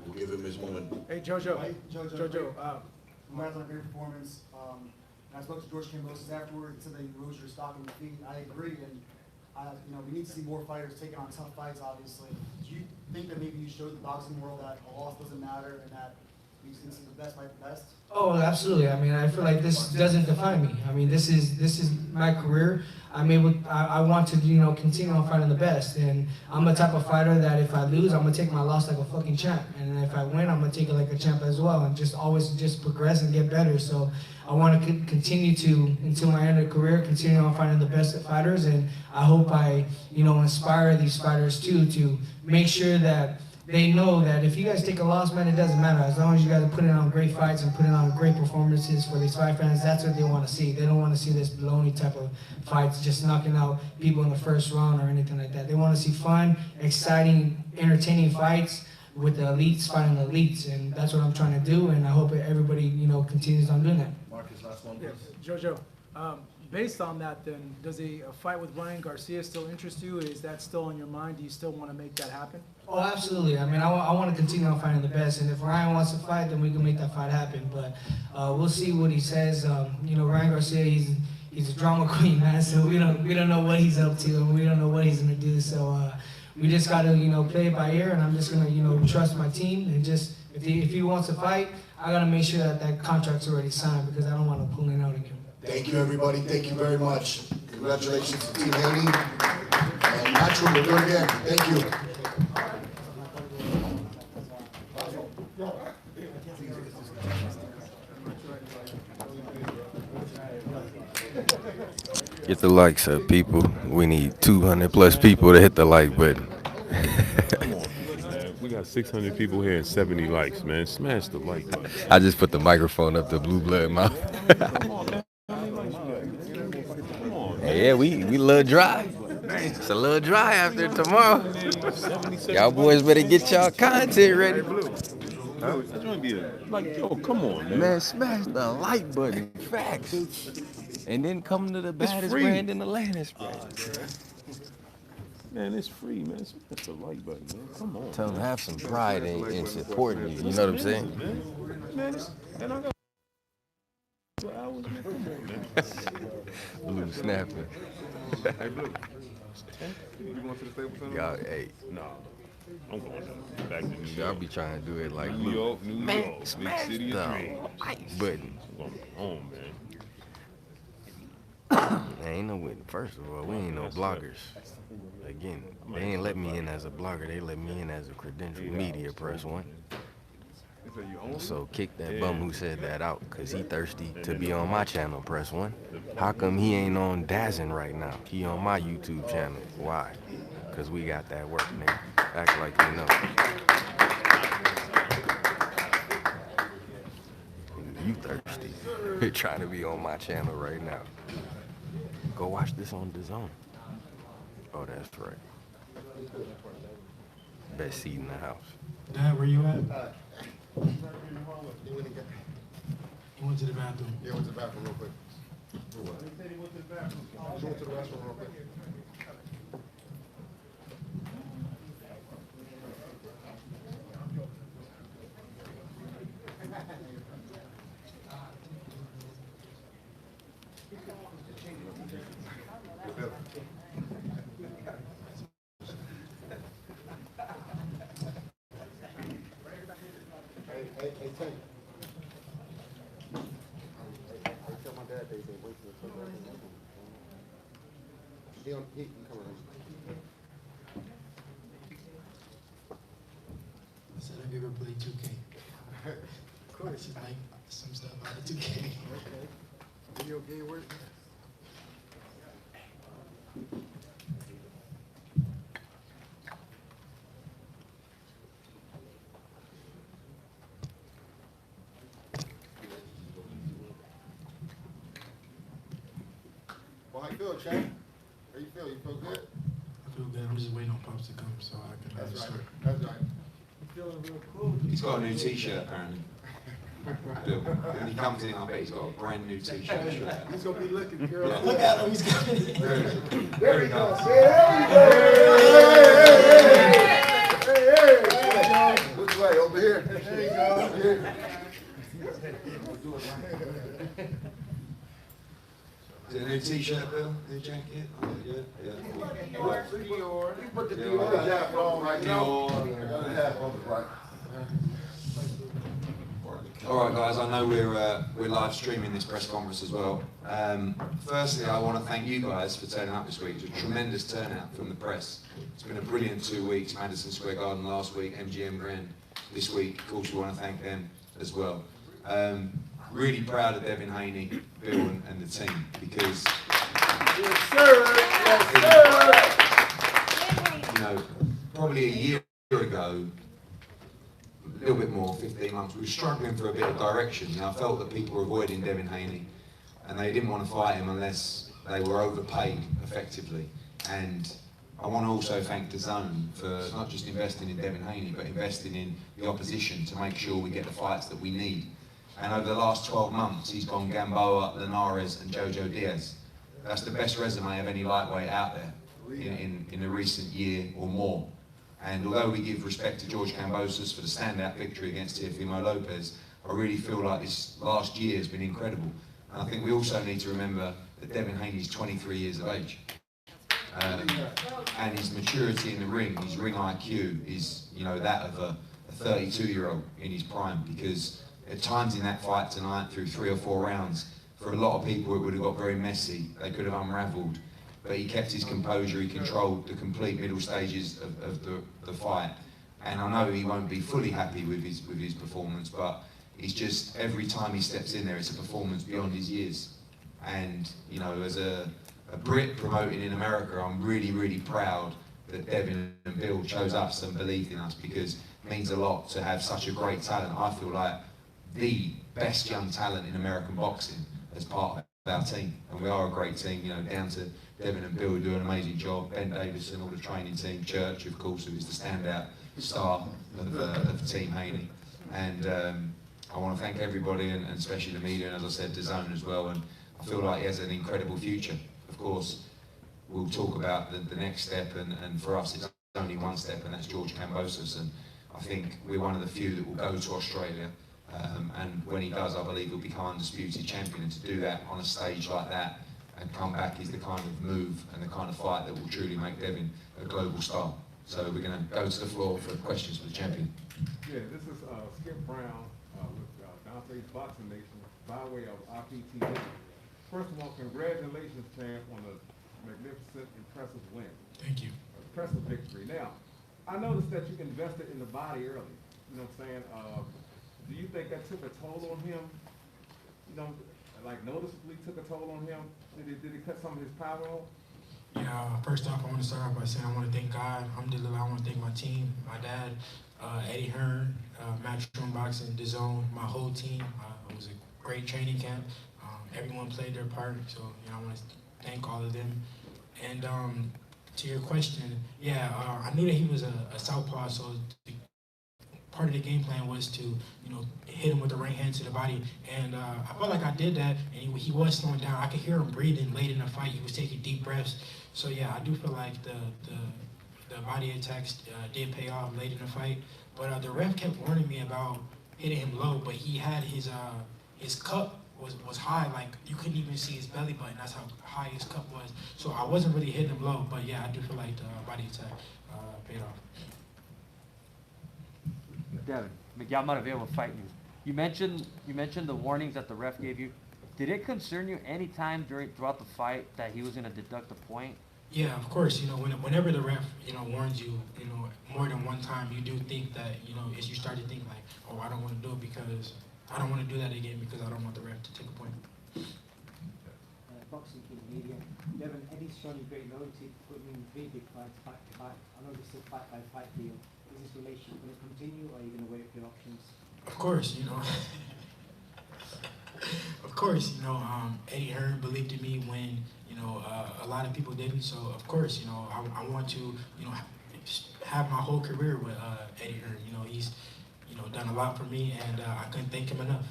we'll give him his moment. Hey, Jojo. Hey, Jojo. Congrats on a great performance. I spoke to George Kambosos afterward. He said that you rose your stock in your feet. I agree, and you know, we need to see more fighters taking on tough fights, obviously. Do you think that maybe you showed the boxing world that a loss doesn't matter and that we can see the best fight the best? Oh, absolutely. I mean, I feel like this doesn't define me. I mean, this is my career. I want to, you know, continue on fighting the best. And I'm the type of fighter that if I lose, I'm gonna take my loss like a fucking champ. And if I win, I'm gonna take it like a champ as well, and just always just progress and get better. So I want to continue to, until my end of career, continue on fighting the best fighters. And I hope I, you know, inspire these fighters too to make sure that they know that if you guys take a loss, man, it doesn't matter. As long as you guys are putting on great fights and putting on great performances for these fight fans, that's what they want to see. They don't want to see this baloney type of fights, just knocking out people in the first round or anything like that. They want to see fun, exciting, entertaining fights with the elites fighting the elites, and that's what I'm trying to do, and I hope everybody, you know, continues on doing that. Marcus, last one, Yeah, please. Jojo, based on that then, does a fight with Ryan Garcia still interest you? Is that still on your mind? Do you still want to make that happen? Oh, absolutely. I mean, I want to continue on fighting the best, and if Ryan wants to fight, then we can make that fight happen. But we'll see what he says. You know, Ryan Garcia, he's a drama queen, man. So we don't know what he's up to, and we don't know what he's gonna do. So we just gotta, you know, play it by ear, and I'm just gonna, you know, trust my team, and just if he wants to fight, I gotta make sure that contract's already signed, because I don't want to pull it out again. Thank you, everybody. Thank you very much. Congratulations to Team Haney. And Nacho, we'll do it again. Thank you. Get the likes up, people. We need 200 plus people to hit the like button. We got 600 people here and 70 likes, man. Smash the like button. I just put the microphone up to blue blood mouth. Hey, yeah, we a little dry. It's a little dry after tomorrow. Y'all boys better get y'all content ready. That's gonna be oh, come on, man. Man, smash the like button. Facts. And then come to the baddest brand in the land. Man, it's free, man. Smash the like button, man. Come on. Tell them have some pride in supporting you. You know what I'm saying? Man, and I got hours, man. Come on, man. Blue snapping. Hey, Blue. You going to the Staples Center? Y'all, hey. No. I'm going back to New York. Y'all be trying to do it like New York, New man, York. Big smash city the of dreams. like button. I'm going home, man. Ain't no, first of all, we ain't no bloggers. Again, they ain't let me in as a blogger. They let me in as a credentialed media press one. So kick that bum who said that out, because he thirsty to be on my channel, press one. How come he ain't on Dazzin right now? He on my YouTube channel. Why? Because we got that work, nigga. Act like you know. You thirsty. You're trying to be on my channel right now. Go watch this on DAZN. Oh, that's right. Best seat in the house. Dad, where you at? He went and got. He went to the bathroom. Yeah, went to the bathroom real quick. He said he went to the bathroom. He went to the restroom real quick. Hey, Tank. I tell my dad they wait till the first round. He come around. I said, have you ever played 2K? Of course. It's like some stuff out of 2K. Okay. Video game work? Well, how you feel, champ? How you feel? You feel good? I feel good. I'm just waiting on Pops to come so I can That's right. start. That's right. You feeling real cool? He's got a new T-shirt apparently. Bill, when he comes in, I bet he's got a brand new T-shirt. He's gonna be looking, girl. Yeah. Look at him. He's got There he goes. Hey. Which way? Over here. There you go. Is it a new T-shirt, Bill? New jacket? Oh, yeah. You put the Dior jacket on right now. I got a hat on the right. All right, guys. I know we're live streaming this press conference as well. Firstly, I want to thank you guys for turning up this week. It was a tremendous turnout from the press. It's been a brilliant 2 weeks. Madison Square Garden last week, MGM Grand this week. Of course, we want to thank them as well. Really proud of Devin Haney, Bill, and the team because. Yes, sir. Yes, sir. You know, probably a year ago, a little bit more, 15 months, we were struggling for a bit of direction. You know, I felt that people were avoiding Devin Haney and they didn't want to fight him unless they were overpaid effectively. And I want to also thank DAZN for not just investing in Devin Haney, but investing in the opposition to make sure we get the fights that we need. And over the last 12 months, he's gone Gamboa, Linares, and Jojo Diaz. That's the best resume of any lightweight out there in a recent year or more. And although we give respect to George Kambosos for the standout victory against Teofimo Lopez, I really feel like this last year has been incredible. And I think we also need to remember that Devin Haney is 23 years of age. And his maturity in the ring, his ring IQ is, you know, that of a 32-year-old in his prime, because at times in that fight tonight, through 3 or 4 rounds, for a lot of people it would have got very messy. They could have unravelled. But he kept his composure, he controlled the complete middle stages of the fight. And I know he won't be fully happy with his performance, but he's just, every time he steps in there, it's a performance beyond his years. And, you know, as a Brit promoting in America, I'm really, really proud that Devin and Bill chose us and believed in us, because it means a lot to have such a great talent. I feel like the best young talent in American boxing as part of our team. And we are a great team, you know, down to Devin and Bill, who do an amazing job, Ben Davison, all the training team, Church, of course, who is the standout star of Team Haney. And I want to thank everybody, and especially the media, and as I said, DAZN as well. And I feel like he has an incredible future. Of course, we'll talk about the next step, and for us it's only one step, and that's George Kambosos. And I think we're one of the few that will go to Australia. And when he does, I believe he'll become undisputed champion. And to do that on a stage like that and come back is the kind of move and the kind of fight that will truly make Devin a global star. So we're going to go to the floor for questions for the champion. Yeah, this is Skip Brown with Dante's Boxing Nation by way of IPTV. First of all, congratulations, champ, on a magnificent, impressive win. Thank you. Impressive victory. Now, I noticed that you invested in the body early. You know what I'm saying? Do you think that took a toll on him? You know, like noticeably took a toll on him? Did it cut some of his power off? Yeah, first off, I want to start off by saying I want to thank God. Alhamdulillah, I want to thank my team, my dad, Eddie Hearn, Matchroom Boxing, DAZN, my whole team. It was a great training camp. Everyone played their part, so you know, I want to thank all of them. And to your question, yeah, I knew that he was a southpaw, so part of the game plan was to, you know, hit him with the right hand to the body. And I felt like I did that, and he was slowing down. I could hear him breathing late in the fight. He was taking deep breaths. So yeah, I do feel like the body attacks did pay off late in the fight. But the ref kept warning me about hitting him low, but he had his cup was high, like you couldn't even see his belly button. That's how high his cup was. So I wasn't really hitting him low, but yeah, I do feel like the body attack paid off. Devin, Miguel Maravilla with Fight News. You mentioned the warnings that the ref gave you. Did it concern you any time throughout the fight that he was going to deduct a point? Yeah, of course. You know, whenever the ref, you know, warns you, you know, more than one time, you do think that, you know, as you start to think like, oh, I don't want to do it because I don't want to do that again because I don't want the ref to take a point. Boxing King Media. Devin, Eddie's shown you great loyalty, putting in 3 big fights back to back. I know this is a fight by fight deal. Is this relationship going to continue, or are you going to wait for your options? Of course, you know. Of course, you know, Eddie Hearn believed in me when, you know, a lot of people didn't. So, of course, you know, I want to, you know, have my whole career with Eddie Hearn. You know, he's, you know, done a lot for me, and I couldn't thank him enough.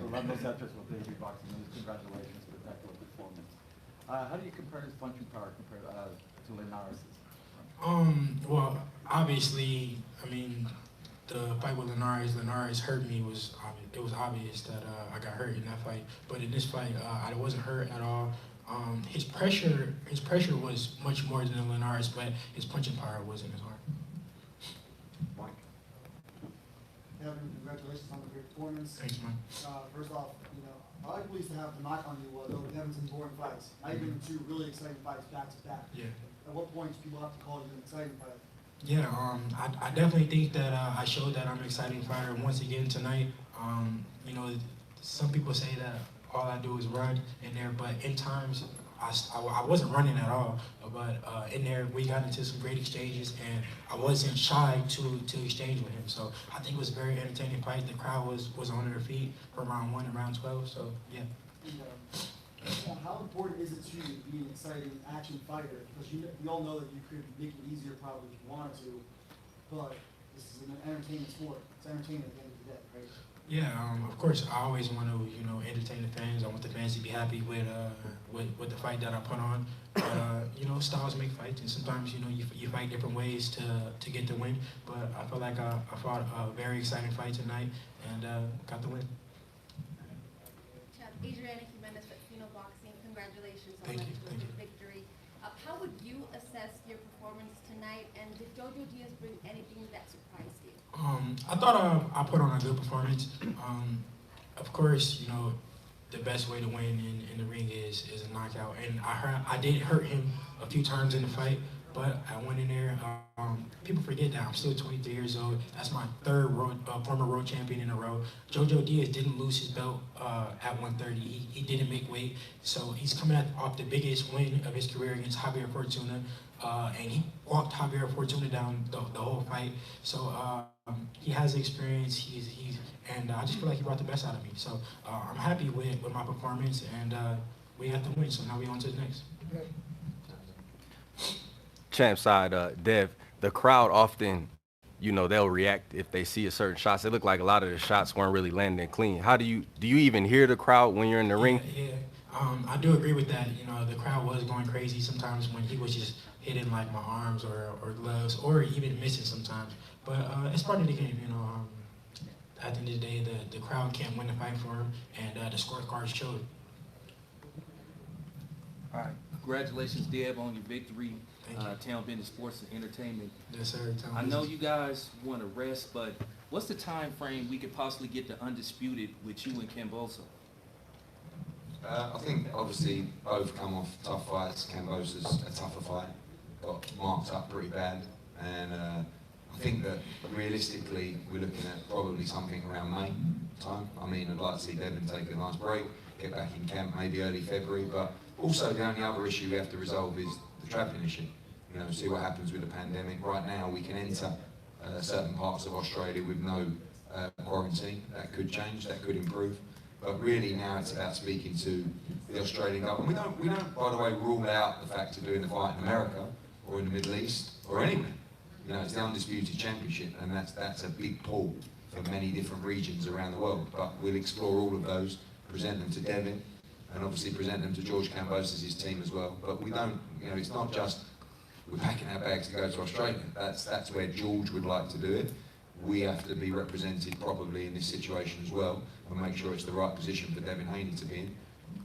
Orlando Santos with Daily Boxing News. Congratulations, spectacular performance. How do you compare his punching power compared to Linares's? Well, obviously, I mean, the fight with Linares hurt me. It was obvious that I got hurt in that fight. But in this fight, I wasn't hurt at all. His pressure was much more than Linares, but his punching power wasn't as hard. Devin, congratulations on the great performance. Thanks, man. First off, you know, I like police to have the knock on you, though Devin's in boring fights. Now you've been 2 really exciting fights back to back. Yeah. At what point do people have to call you an exciting fight? Yeah, I definitely think that I showed that I'm an exciting fighter once again tonight. You know, some people say that all I do is run in there, but in times I wasn't running at all. But in there we got into some great exchanges, and I wasn't shy to exchange with him. So I think it was a very entertaining fight. The crowd was on their feet from round 1 to round 12. So yeah. How important is it to you to be an exciting action fighter? Because you all know that you could make it easier probably if you wanted to, but this is an entertainment sport. It's entertainment at the end of the day, right? Yeah, of course, I always want to, you know, entertain the fans. I want the fans to be happy with the fight that I put on. You know, styles make fights, and sometimes, you know, you fight different ways to get the win. But I feel like I fought a very exciting fight tonight and got the win. Adriana Jimenez with Fino Boxing. Congratulations on that terrific victory. How would you assess your performance tonight, and did Jojo Diaz bring anything that surprised you? I thought I put on a good performance. Of course, you know, the best way to win in the ring is a knockout, and I did hurt him a few times in the fight, but I went in there. People forget that I'm still 23 years old. That's my 3rd former world champion in a row. Jojo Diaz didn't lose his belt at 130. He didn't make weight, so he's coming off the biggest win of his career against Javier Fortuna, and he walked Javier Fortuna down the whole fight. So he has experience. And I just feel like he brought the best out of me. So I'm happy with my performance, and we got the win. So now we on to the next. CHAMPSIDE, Dev, the crowd often, you know, they'll react if they see a certain shots. It looked like a lot of the shots weren't really landing clean. How do you even hear the crowd when you're in the ring? Yeah, I do agree with that. You know, the crowd was going crazy sometimes when he was just hitting like my arms or gloves, or even missing sometimes. But it's part of the game, you know. At the end of the day, the crowd can't win the fight for him, and the scorecards showed. All right. Congratulations, Dev, on your victory. Town Business Sports and Entertainment. Yes, sir. I know you guys want to rest, but what's the time frame we could possibly get to Undisputed with you and Cambosa? I think obviously both come off tough fights. Cambosa's a tougher fight, got marked up pretty bad, and I think that realistically we're looking at probably something around May time. I mean, I'd like to see Devin take a nice break, get back in camp maybe early February, but also the only other issue we have to resolve is the travelling issue. You know, see what happens with the pandemic. Right now we can enter certain parts of Australia with no quarantine. That could change, that could improve. But really now it's about speaking to the Australian government. We don't, by the way, rule out the fact of doing the fight in America or in the Middle East or anywhere. You know, it's the undisputed championship, and that's a big pull for many different regions around the world. But we'll explore all of those, present them to Devin, and obviously present them to George Kambosos' team as well. But we don't, you know, it's not just we're packing our bags to go to Australia. That's where George would like to do it. We have to be represented properly in this situation as well, and make sure it's the right position for Devin Haney to be in.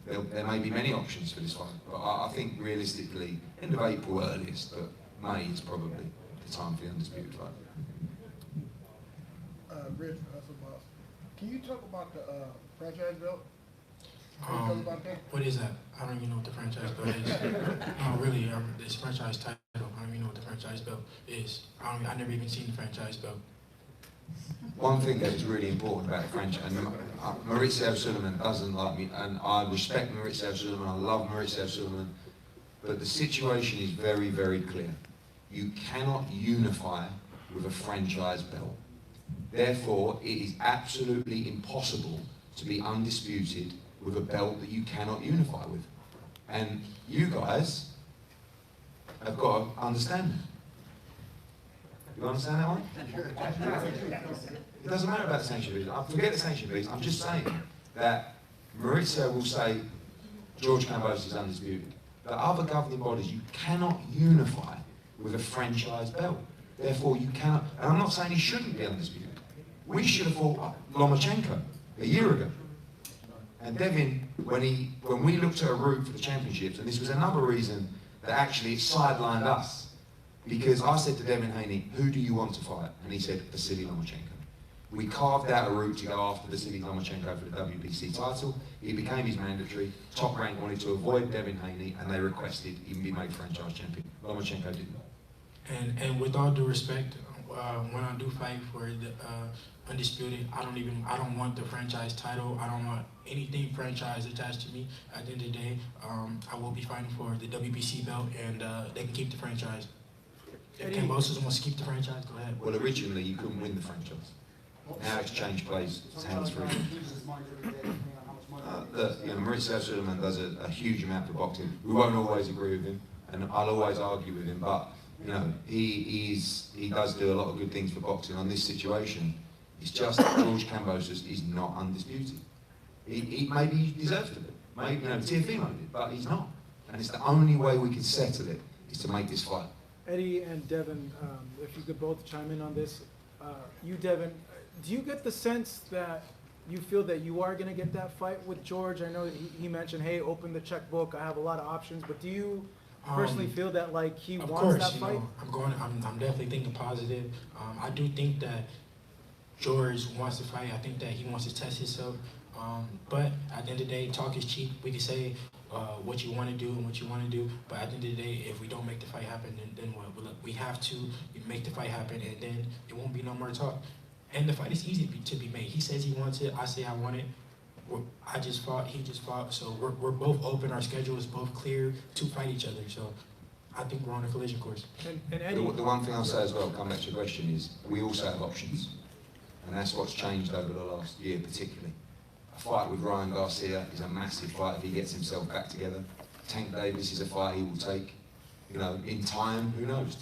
There may be many options for this fight, but I think realistically, end of April earliest, but May is probably the time for the undisputed fight. Rich, can you talk about the franchise belt? Can you talk about that? What is that? I don't even know what the franchise belt is. No, really, this franchise title, I don't even know what the franchise belt is. I never even seen the franchise belt. One thing that is really important about the franchise, and Maurizio Sulaiman doesn't like me, and I respect Maurizio Sulaiman, I love Maurizio Sulaiman, but the situation is very, very clear. You cannot unify with a franchise belt. Therefore, it is absolutely impossible to be undisputed with a belt that you cannot unify with. And you guys have got to understand that. You understand that one? It doesn't matter about the sanction fees. Forget the sanction fees. I'm just saying that Maurizio will say George Kambosos is undisputed. The other governing bodies, you cannot unify with a franchise belt. Therefore, you cannot, and I'm not saying he shouldn't be undisputed. We should have fought Lomachenko a year ago. And Devin, when we looked at a route for the championships, and this was another reason that actually it sidelined us, because I said to Devin Haney, who do you want to fight? And he said, Vasily Lomachenko. We carved out a route to go after Vasily Lomachenko for the WBC title. It became his mandatory. Top Rank wanted to avoid Devin Haney, and they requested he be made franchise champion. Lomachenko didn't. And with all due respect, when I do fight for the undisputed, I don't want the franchise title. I don't want anything franchise attached to me. At the end of the day, I will be fighting for the WBC belt, and they can keep the franchise. If Kambosos wants to keep the franchise, go ahead. Well, originally you couldn't win the franchise. Now it's changed plays, it's hands-free. Look, you know, Maurizio Sulaiman does a huge amount for boxing. We won't always agree with him, and I'll always argue with him, but you know, he does do a lot of good things for boxing. On this situation, it's just that George Kambosos is not undisputed. Maybe he deserves to be. Maybe, you know, TFE might be, but he's not. And it's the only way we can settle it is to make this fight. Eddie and Devin, if you could both chime in on this. You, Devin, do you get the sense that you feel that you are going to get that fight with George? I know he mentioned, hey, open the checkbook, I have a lot of options, but do you personally feel that like he wants that fight? I'm definitely thinking positive. I do think that George wants to fight. I think that he wants to test himself. But at the end of the day, talk is cheap. We can say what you want to do and what you want to do, but at the end of the day, if we don't make the fight happen, then what? We have to make the fight happen, and then it won't be no more talk. And the fight is easy to be made. He says he wants it. I say I want it. I just fought. He just fought. So we're both open. Our schedule is both clear to fight each other. So I think we're on a collision course. And Eddie, the one thing I'll say as well, come back to your question, is we also have options, and that's what's changed over the last year, particularly. A fight with Ryan Garcia is a massive fight if he gets himself back together. Tank Davis is a fight he will take. You know, in time, who knows?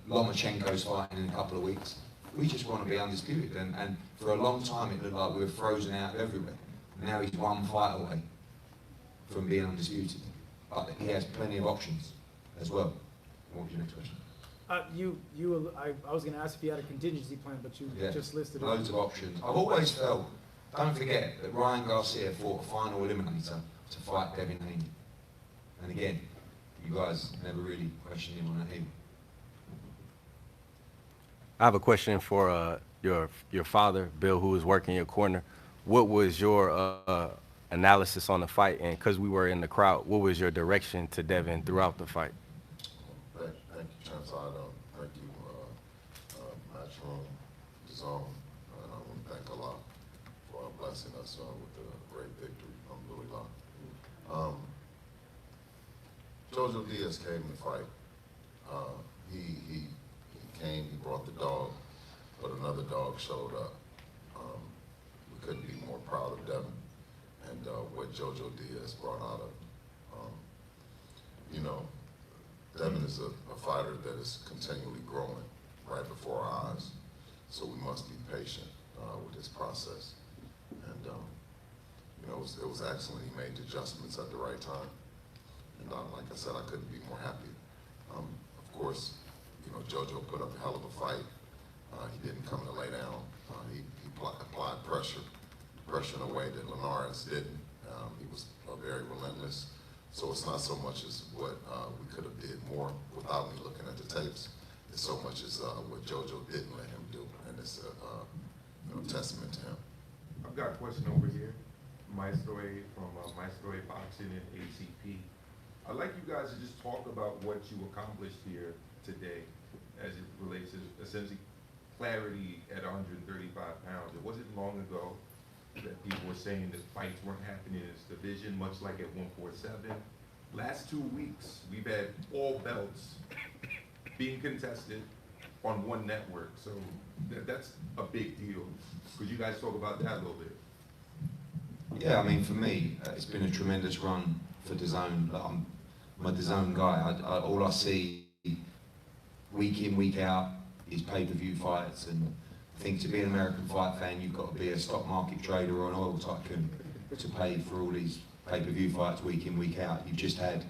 Lomachenko's fighting in a couple of weeks. We just want to be undisputed, and for a long time it looked like we were frozen out everywhere. Now he's one fight away from being undisputed, but he has plenty of options as well. What was your next question? I was going to ask if you had a contingency plan, but you just listed it. Loads of options. I've always felt, don't forget that Ryan Garcia fought a final eliminator to fight Devin Haney. And again, you guys never really questioned him on that either. I have a question for your father, Bill, who was working your corner. What was your analysis on the fight? And because we were in the crowd, what was your direction to Devin throughout the fight? Thank you, CHAMPSIDE. Thank you, Matchroom, DAZN. And I want to thank Allah for blessing us with a great victory. Alhamdulillah. Jojo Diaz came to fight. He came, he brought the dog, but another dog showed up. We couldn't be more proud of Devin and what Jojo Diaz brought out of him. You know, Devin is a fighter that is continually growing right it was excellent. He made the adjustments at the right time. And like I said, I couldn't be more happy. Of course, Jojo put up a hell of a fight. He didn't come to lay down. He applied pressure in a way that Linares didn't. He was very relentless. So it's not so much as what we could have did more without me looking at the tapes. It's so much as what Jojo didn't let him do, and it's a testament to him. I've got a question over here. Maestro A from Maestro A Boxing and ACP. I'd like you guys to just talk about what you accomplished here today as it relates to essentially clarity at 135 pounds. It wasn't long ago that people were saying that fights weren't happening in this division, much like at 147. Last 2 weeks, we've had all belts being contested on one network. So that's a big deal. Could you guys talk about that a little bit? Yeah, I mean, for me, it's been a tremendous run for DAZN. I'm a DAZN guy. All I see week in, week out is pay-per-view fights, and I think to be an American fight fan, you've got to be a stock market trader or an oil tycoon to pay for all these pay-per-view fights week in, week out. You've just had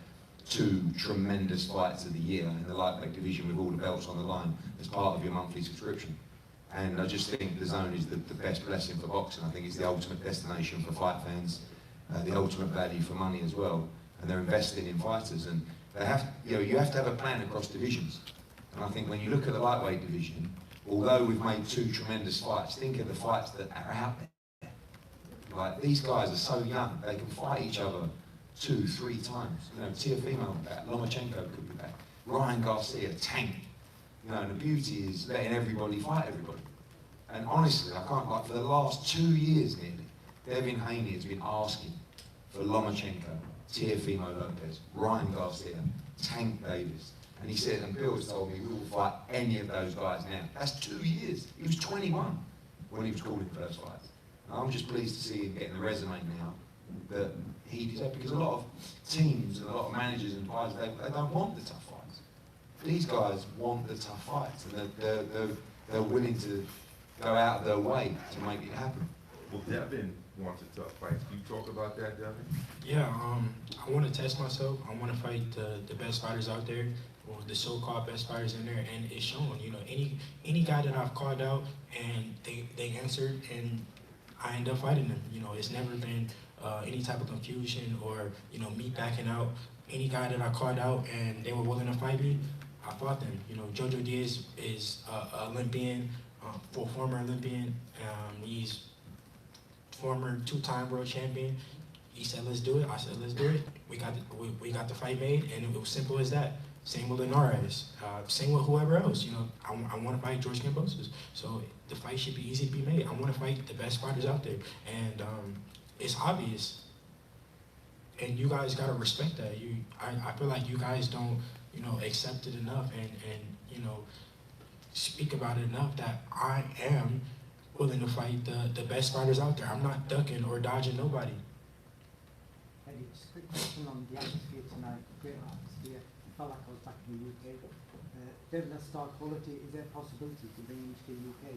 2 tremendous fights of the year in the lightweight division with all the belts on the line as part of your monthly subscription. And I just think DAZN is the best blessing for boxing. I think it's the ultimate destination for fight fans, the ultimate value for money as well. And they're investing in fighters, and they have, you have to have a plan across divisions. And I think when you look at the lightweight division, although we've made 2 tremendous fights, think of the fights that are out there. Like, these guys are so young, they can fight each other 2, 3 times. Teofimo back, Lomachenko could be back, Ryan Garcia, tank. And the beauty is letting everybody fight everybody. And honestly, I can't, for the last 2 years nearly, Devin Haney has been asking for Lomachenko, Teofimo Lopez, Ryan Garcia, Tank Davis. And he said, and Bill has told me, we will fight any of those guys now. That's 2 years. He was 21 when he was calling for those fights. And I'm just pleased to see him getting the resume now that he deserves, because a lot of teams and a lot of managers and fighters, they don't want the tough fights. These guys want the tough fights, and they're willing to go out of their way to make it happen. Well, Devin wants a tough fight. Can you talk about that, Devin? Yeah, I want to test myself. I want to fight the best fighters out there, or the so-called best fighters in there, and it's shown. Any guy that I've called out and they answered, and I end up fighting them. It's never been any type of confusion or me backing out. Any guy that I called out and they were willing to fight me, I fought them. Jojo Diaz is an Olympian, former Olympian. He's former 2-time world champion. He said, let's do it. I said, let's do it. We got the fight made, and it was simple as that. Same with Linares. Same with whoever else. I want to fight George Kambosos. So the fight should be easy to be made. I want to fight the best fighters out there, and it's obvious. And you guys gotta respect that. I feel like you guys don't, accept it enough and speak about it enough that I am willing to fight the best fighters out there. I'm not ducking or dodging nobody. Eddie, just a quick question on the atmosphere tonight. Great atmosphere. I felt like I was back in the UK. Given that star quality, is there a possibility to bring you to the UK?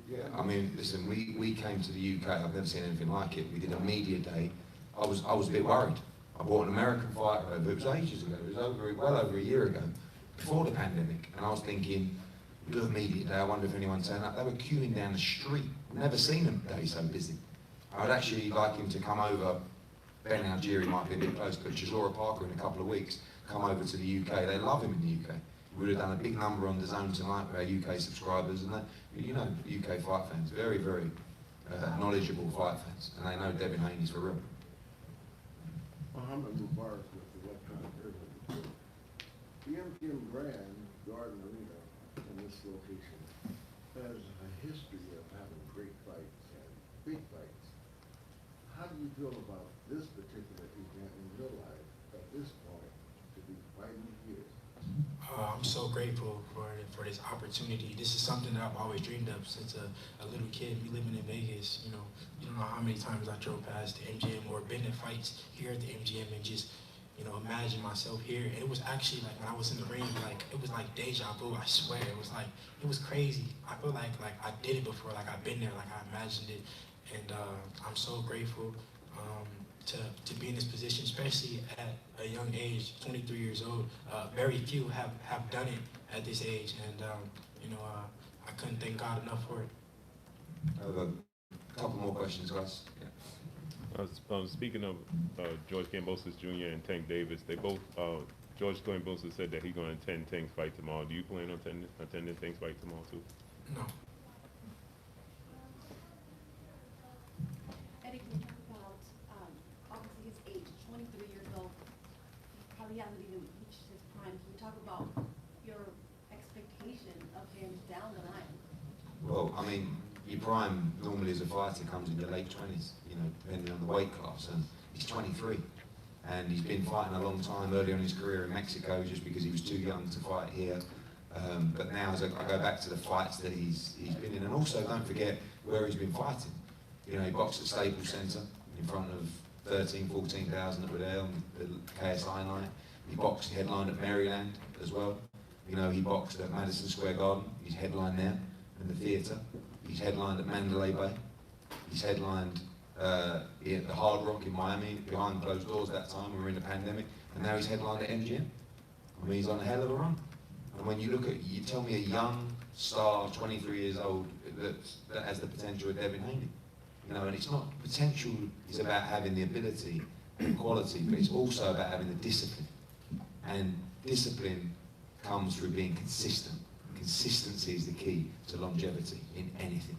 Yeah, I mean, listen, we came to the UK. I've never seen anything like it. We did a media day. I was a bit worried. I bought an American fighter over. It was ages ago. It was well over a year ago, before the pandemic. And I was thinking, we'll do a media day. I wonder if anyone turned up. They were queuing down the street. I've never seen them day so busy. I'd actually like him to come over. Ben Algieri might be a bit close, but Chisora Parker in a couple of weeks come over to the UK. They love him in the UK. We would have done a big number on DAZN tonight with our UK subscribers, and UK fight fans, very, very knowledgeable fight fans, and they know Devin Haney's for real. Muhammad Mubarak with the Electronic Urban. The MGM Grand Garden Arena in this location has a history of having great fights and big fights. How do you feel about this particular event in your life at this point to be fighting here? I'm so grateful for this opportunity. This is something that I've always dreamed of since a little kid. Me living in Vegas, you don't know how many times I drove past the MGM or been to fights here at the MGM and just, imagine myself here. And it was actually like when I was in the ring, it was like deja vu. I swear, it was crazy. I feel like I did it before, like I've been there, like I imagined it, and I'm so grateful. to be in this position, especially at a young age, 23 years old. Very few have done it at this age, and I couldn't thank God enough for it. I have a couple more questions, guys. Speaking of George Kambosos Jr. and Tank Davis, they both, George Kambosos said that he's going to attend Tank's fight tomorrow. Do you plan on attending Tank's fight tomorrow too? No. Eddie, can you talk about, obviously his age, 23 years old, probably hasn't even reached his prime. Can you talk about your expectation of him down the line? Well, I mean, your prime normally as a fighter comes in your late 20s, depending on the weight class, and he's 23. And he's been fighting a long time early on in his career in Mexico just because he was too young to fight here. But now as I go back to the fights that he's been in, and also don't forget where he's been fighting. He boxed at Staples Center in front of 13,000, 14,000 that were there on the KSI night. He boxed headline at Maryland as well. He boxed at Madison Square Garden. He's headlined there in the theatre. He's headlined at Mandalay Bay. He's headlined at the Hard Rock in Miami, behind closed doors that time. We were in the pandemic. And now he's headlined at MGM. I mean, he's on a hell of a run. And when you look at, you tell me a young star, 23 years old, that has the potential of Devin Haney. And it's not, potential is about having the ability and quality, but it's also about having the discipline. And discipline comes through being consistent. Consistency is the key to longevity in anything.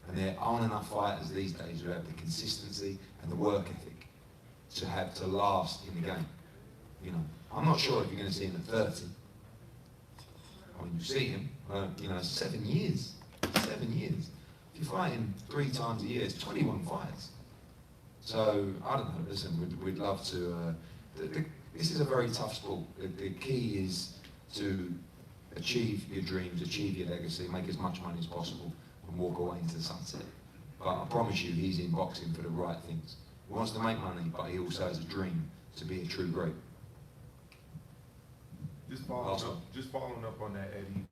And there aren't enough fighters these days who have the consistency and the work ethic to last in the game. I'm not sure if you're going to see him at 30. I mean, you see him, 7 years. 7 years. If you're fighting 3 times a year, it's 21 fights. So, I don't know, listen, we'd love to, this is a very tough sport. The key is to achieve your dreams, achieve your legacy, make as much money as possible, and walk away into the sunset. But I promise you, he's in boxing for the right things. He wants to make money, but he also has a dream to be a true great. Just following up on that, Eddie,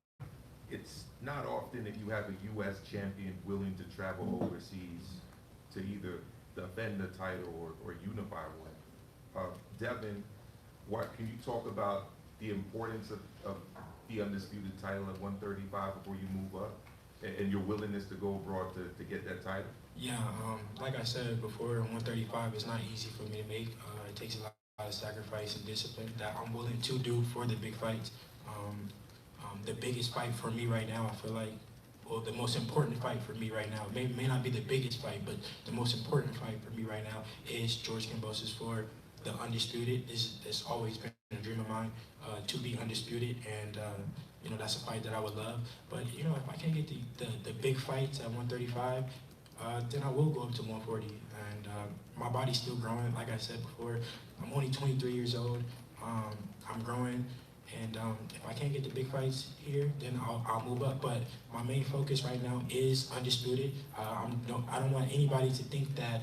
it's not often that you have a U.S. champion willing to travel overseas to either defend the title or unify one. Devin, can you talk about the importance of the undisputed title at 135 before you move up, and your willingness to go abroad to get that title? Yeah, like I said before, 135 is not easy for me to make. It takes a lot of sacrifice and discipline that I'm willing to do for the big fights. The biggest fight for me right now, I feel like, well, the most important fight for me right now, may not be the biggest fight, but the most important fight for me right now is George Kambosos for the undisputed. It's always been a dream of mine to be undisputed, and that's a fight that I would love. But if I can't get the big fights at 135, then I will go up to 140. And my body's still growing. Like I said before, I'm only 23 years old. I'm growing. And if I can't get the big fights here, then I'll move up. But my main focus right now is undisputed. I don't want anybody to think that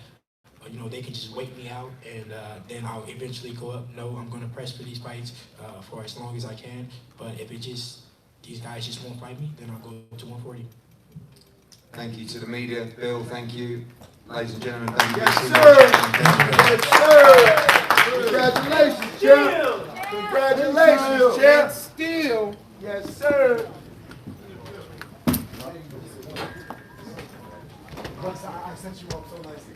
they can just wait me out and then I'll eventually go up. No, I'm going to press for these fights for as long as I can. But if these guys just won't fight me, then I'll go to 140. Thank you to the media. Bill, thank you. Ladies and gentlemen, thank you. Yes, sir. Congratulations, champ. Congratulations, champ. Still. Yes, sir. I sent you up so nicely.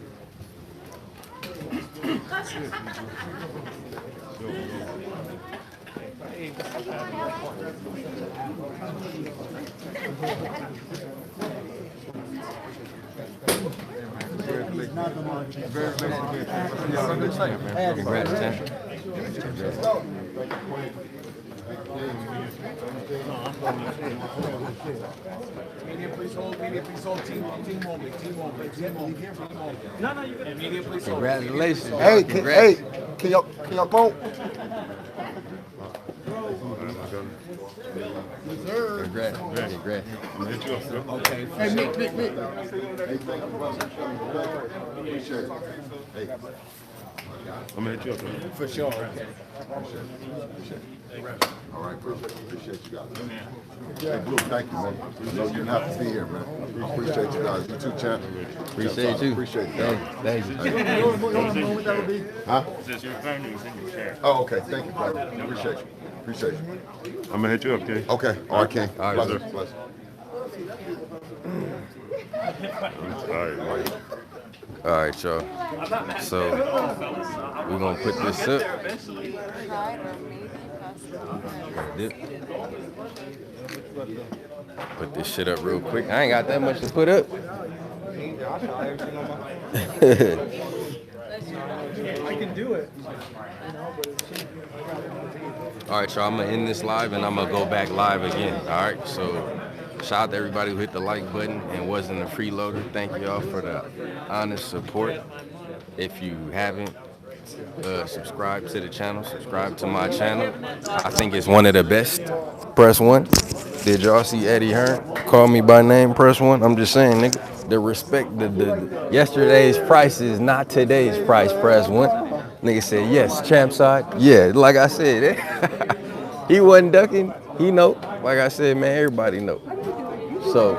Media, please hold. Media, please hold. Team moment. Team moment. No, you can. Media, please hold. Congratulations. Hey, can y'all come on? Congrats. Okay. Hey, Mick. Hey, thank you, brother. Appreciate it. Hey. I'm gonna hit you up. Man. For sure. Okay. All right, bro. Appreciate you guys. Hey, Blue, thank you, man. I know you didn't have to be here, man. Appreciate you guys. You too, champ. Appreciate you. Appreciate you. Thank you. You want a moment that would be? Huh? Since your phone is in your chair. Oh, okay. Thank you, brother. Appreciate you. Appreciate you. I'm gonna hit you up, King. Okay. All right, King. All right, Bless sir. you. Bless you. All right, man. All right, y'all. So we're gonna put this up. Put this shit up real quick. I ain't got that much to put up. I can do it. All right, y'all, I'm gonna end this live and I'm gonna go back live again. All right, so shout out to everybody who hit the like button and wasn't a freeloader. Thank y'all for the honest support. If you haven't, subscribe to the channel, subscribe to my channel. I think it's one of the best. Press 1. Did y'all see Eddie Hearn call me by name? Press 1. I'm just saying, nigga, the respect, the yesterday's price is not today's price. Press 1. Nigga said, yes, CHAMPSIDE. Yeah, like I said, he wasn't ducking. He know. Like I said, man, everybody know. So,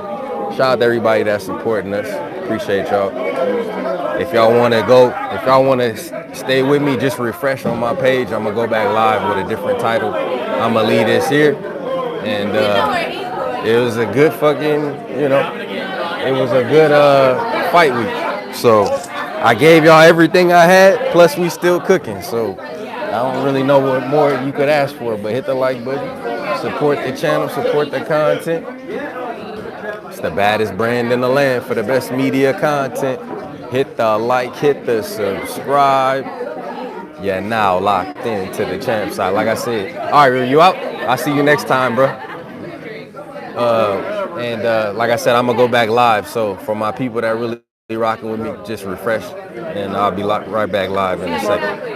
shout out to everybody that's supporting us. Appreciate y'all. If y'all want to stay with me, just refresh on my page. I'm going to go back live with a different title. I'm going to leave this here. And it was a good fucking, it was a good fight week. So I gave y'all everything I had, plus we still cooking. So I don't really know what more you could ask for, but hit the like button, support the channel, support the content. It's the baddest brand in the land for the best media content. Hit the like, hit the subscribe. Yeah, now locked into the CHAMPSIDE. Like I said, all right, you out? I'll see you next time, bro. Like I said, I'm gonna go back live. So for my people that really rocking with me, just refresh, and I'll be right back live in a second.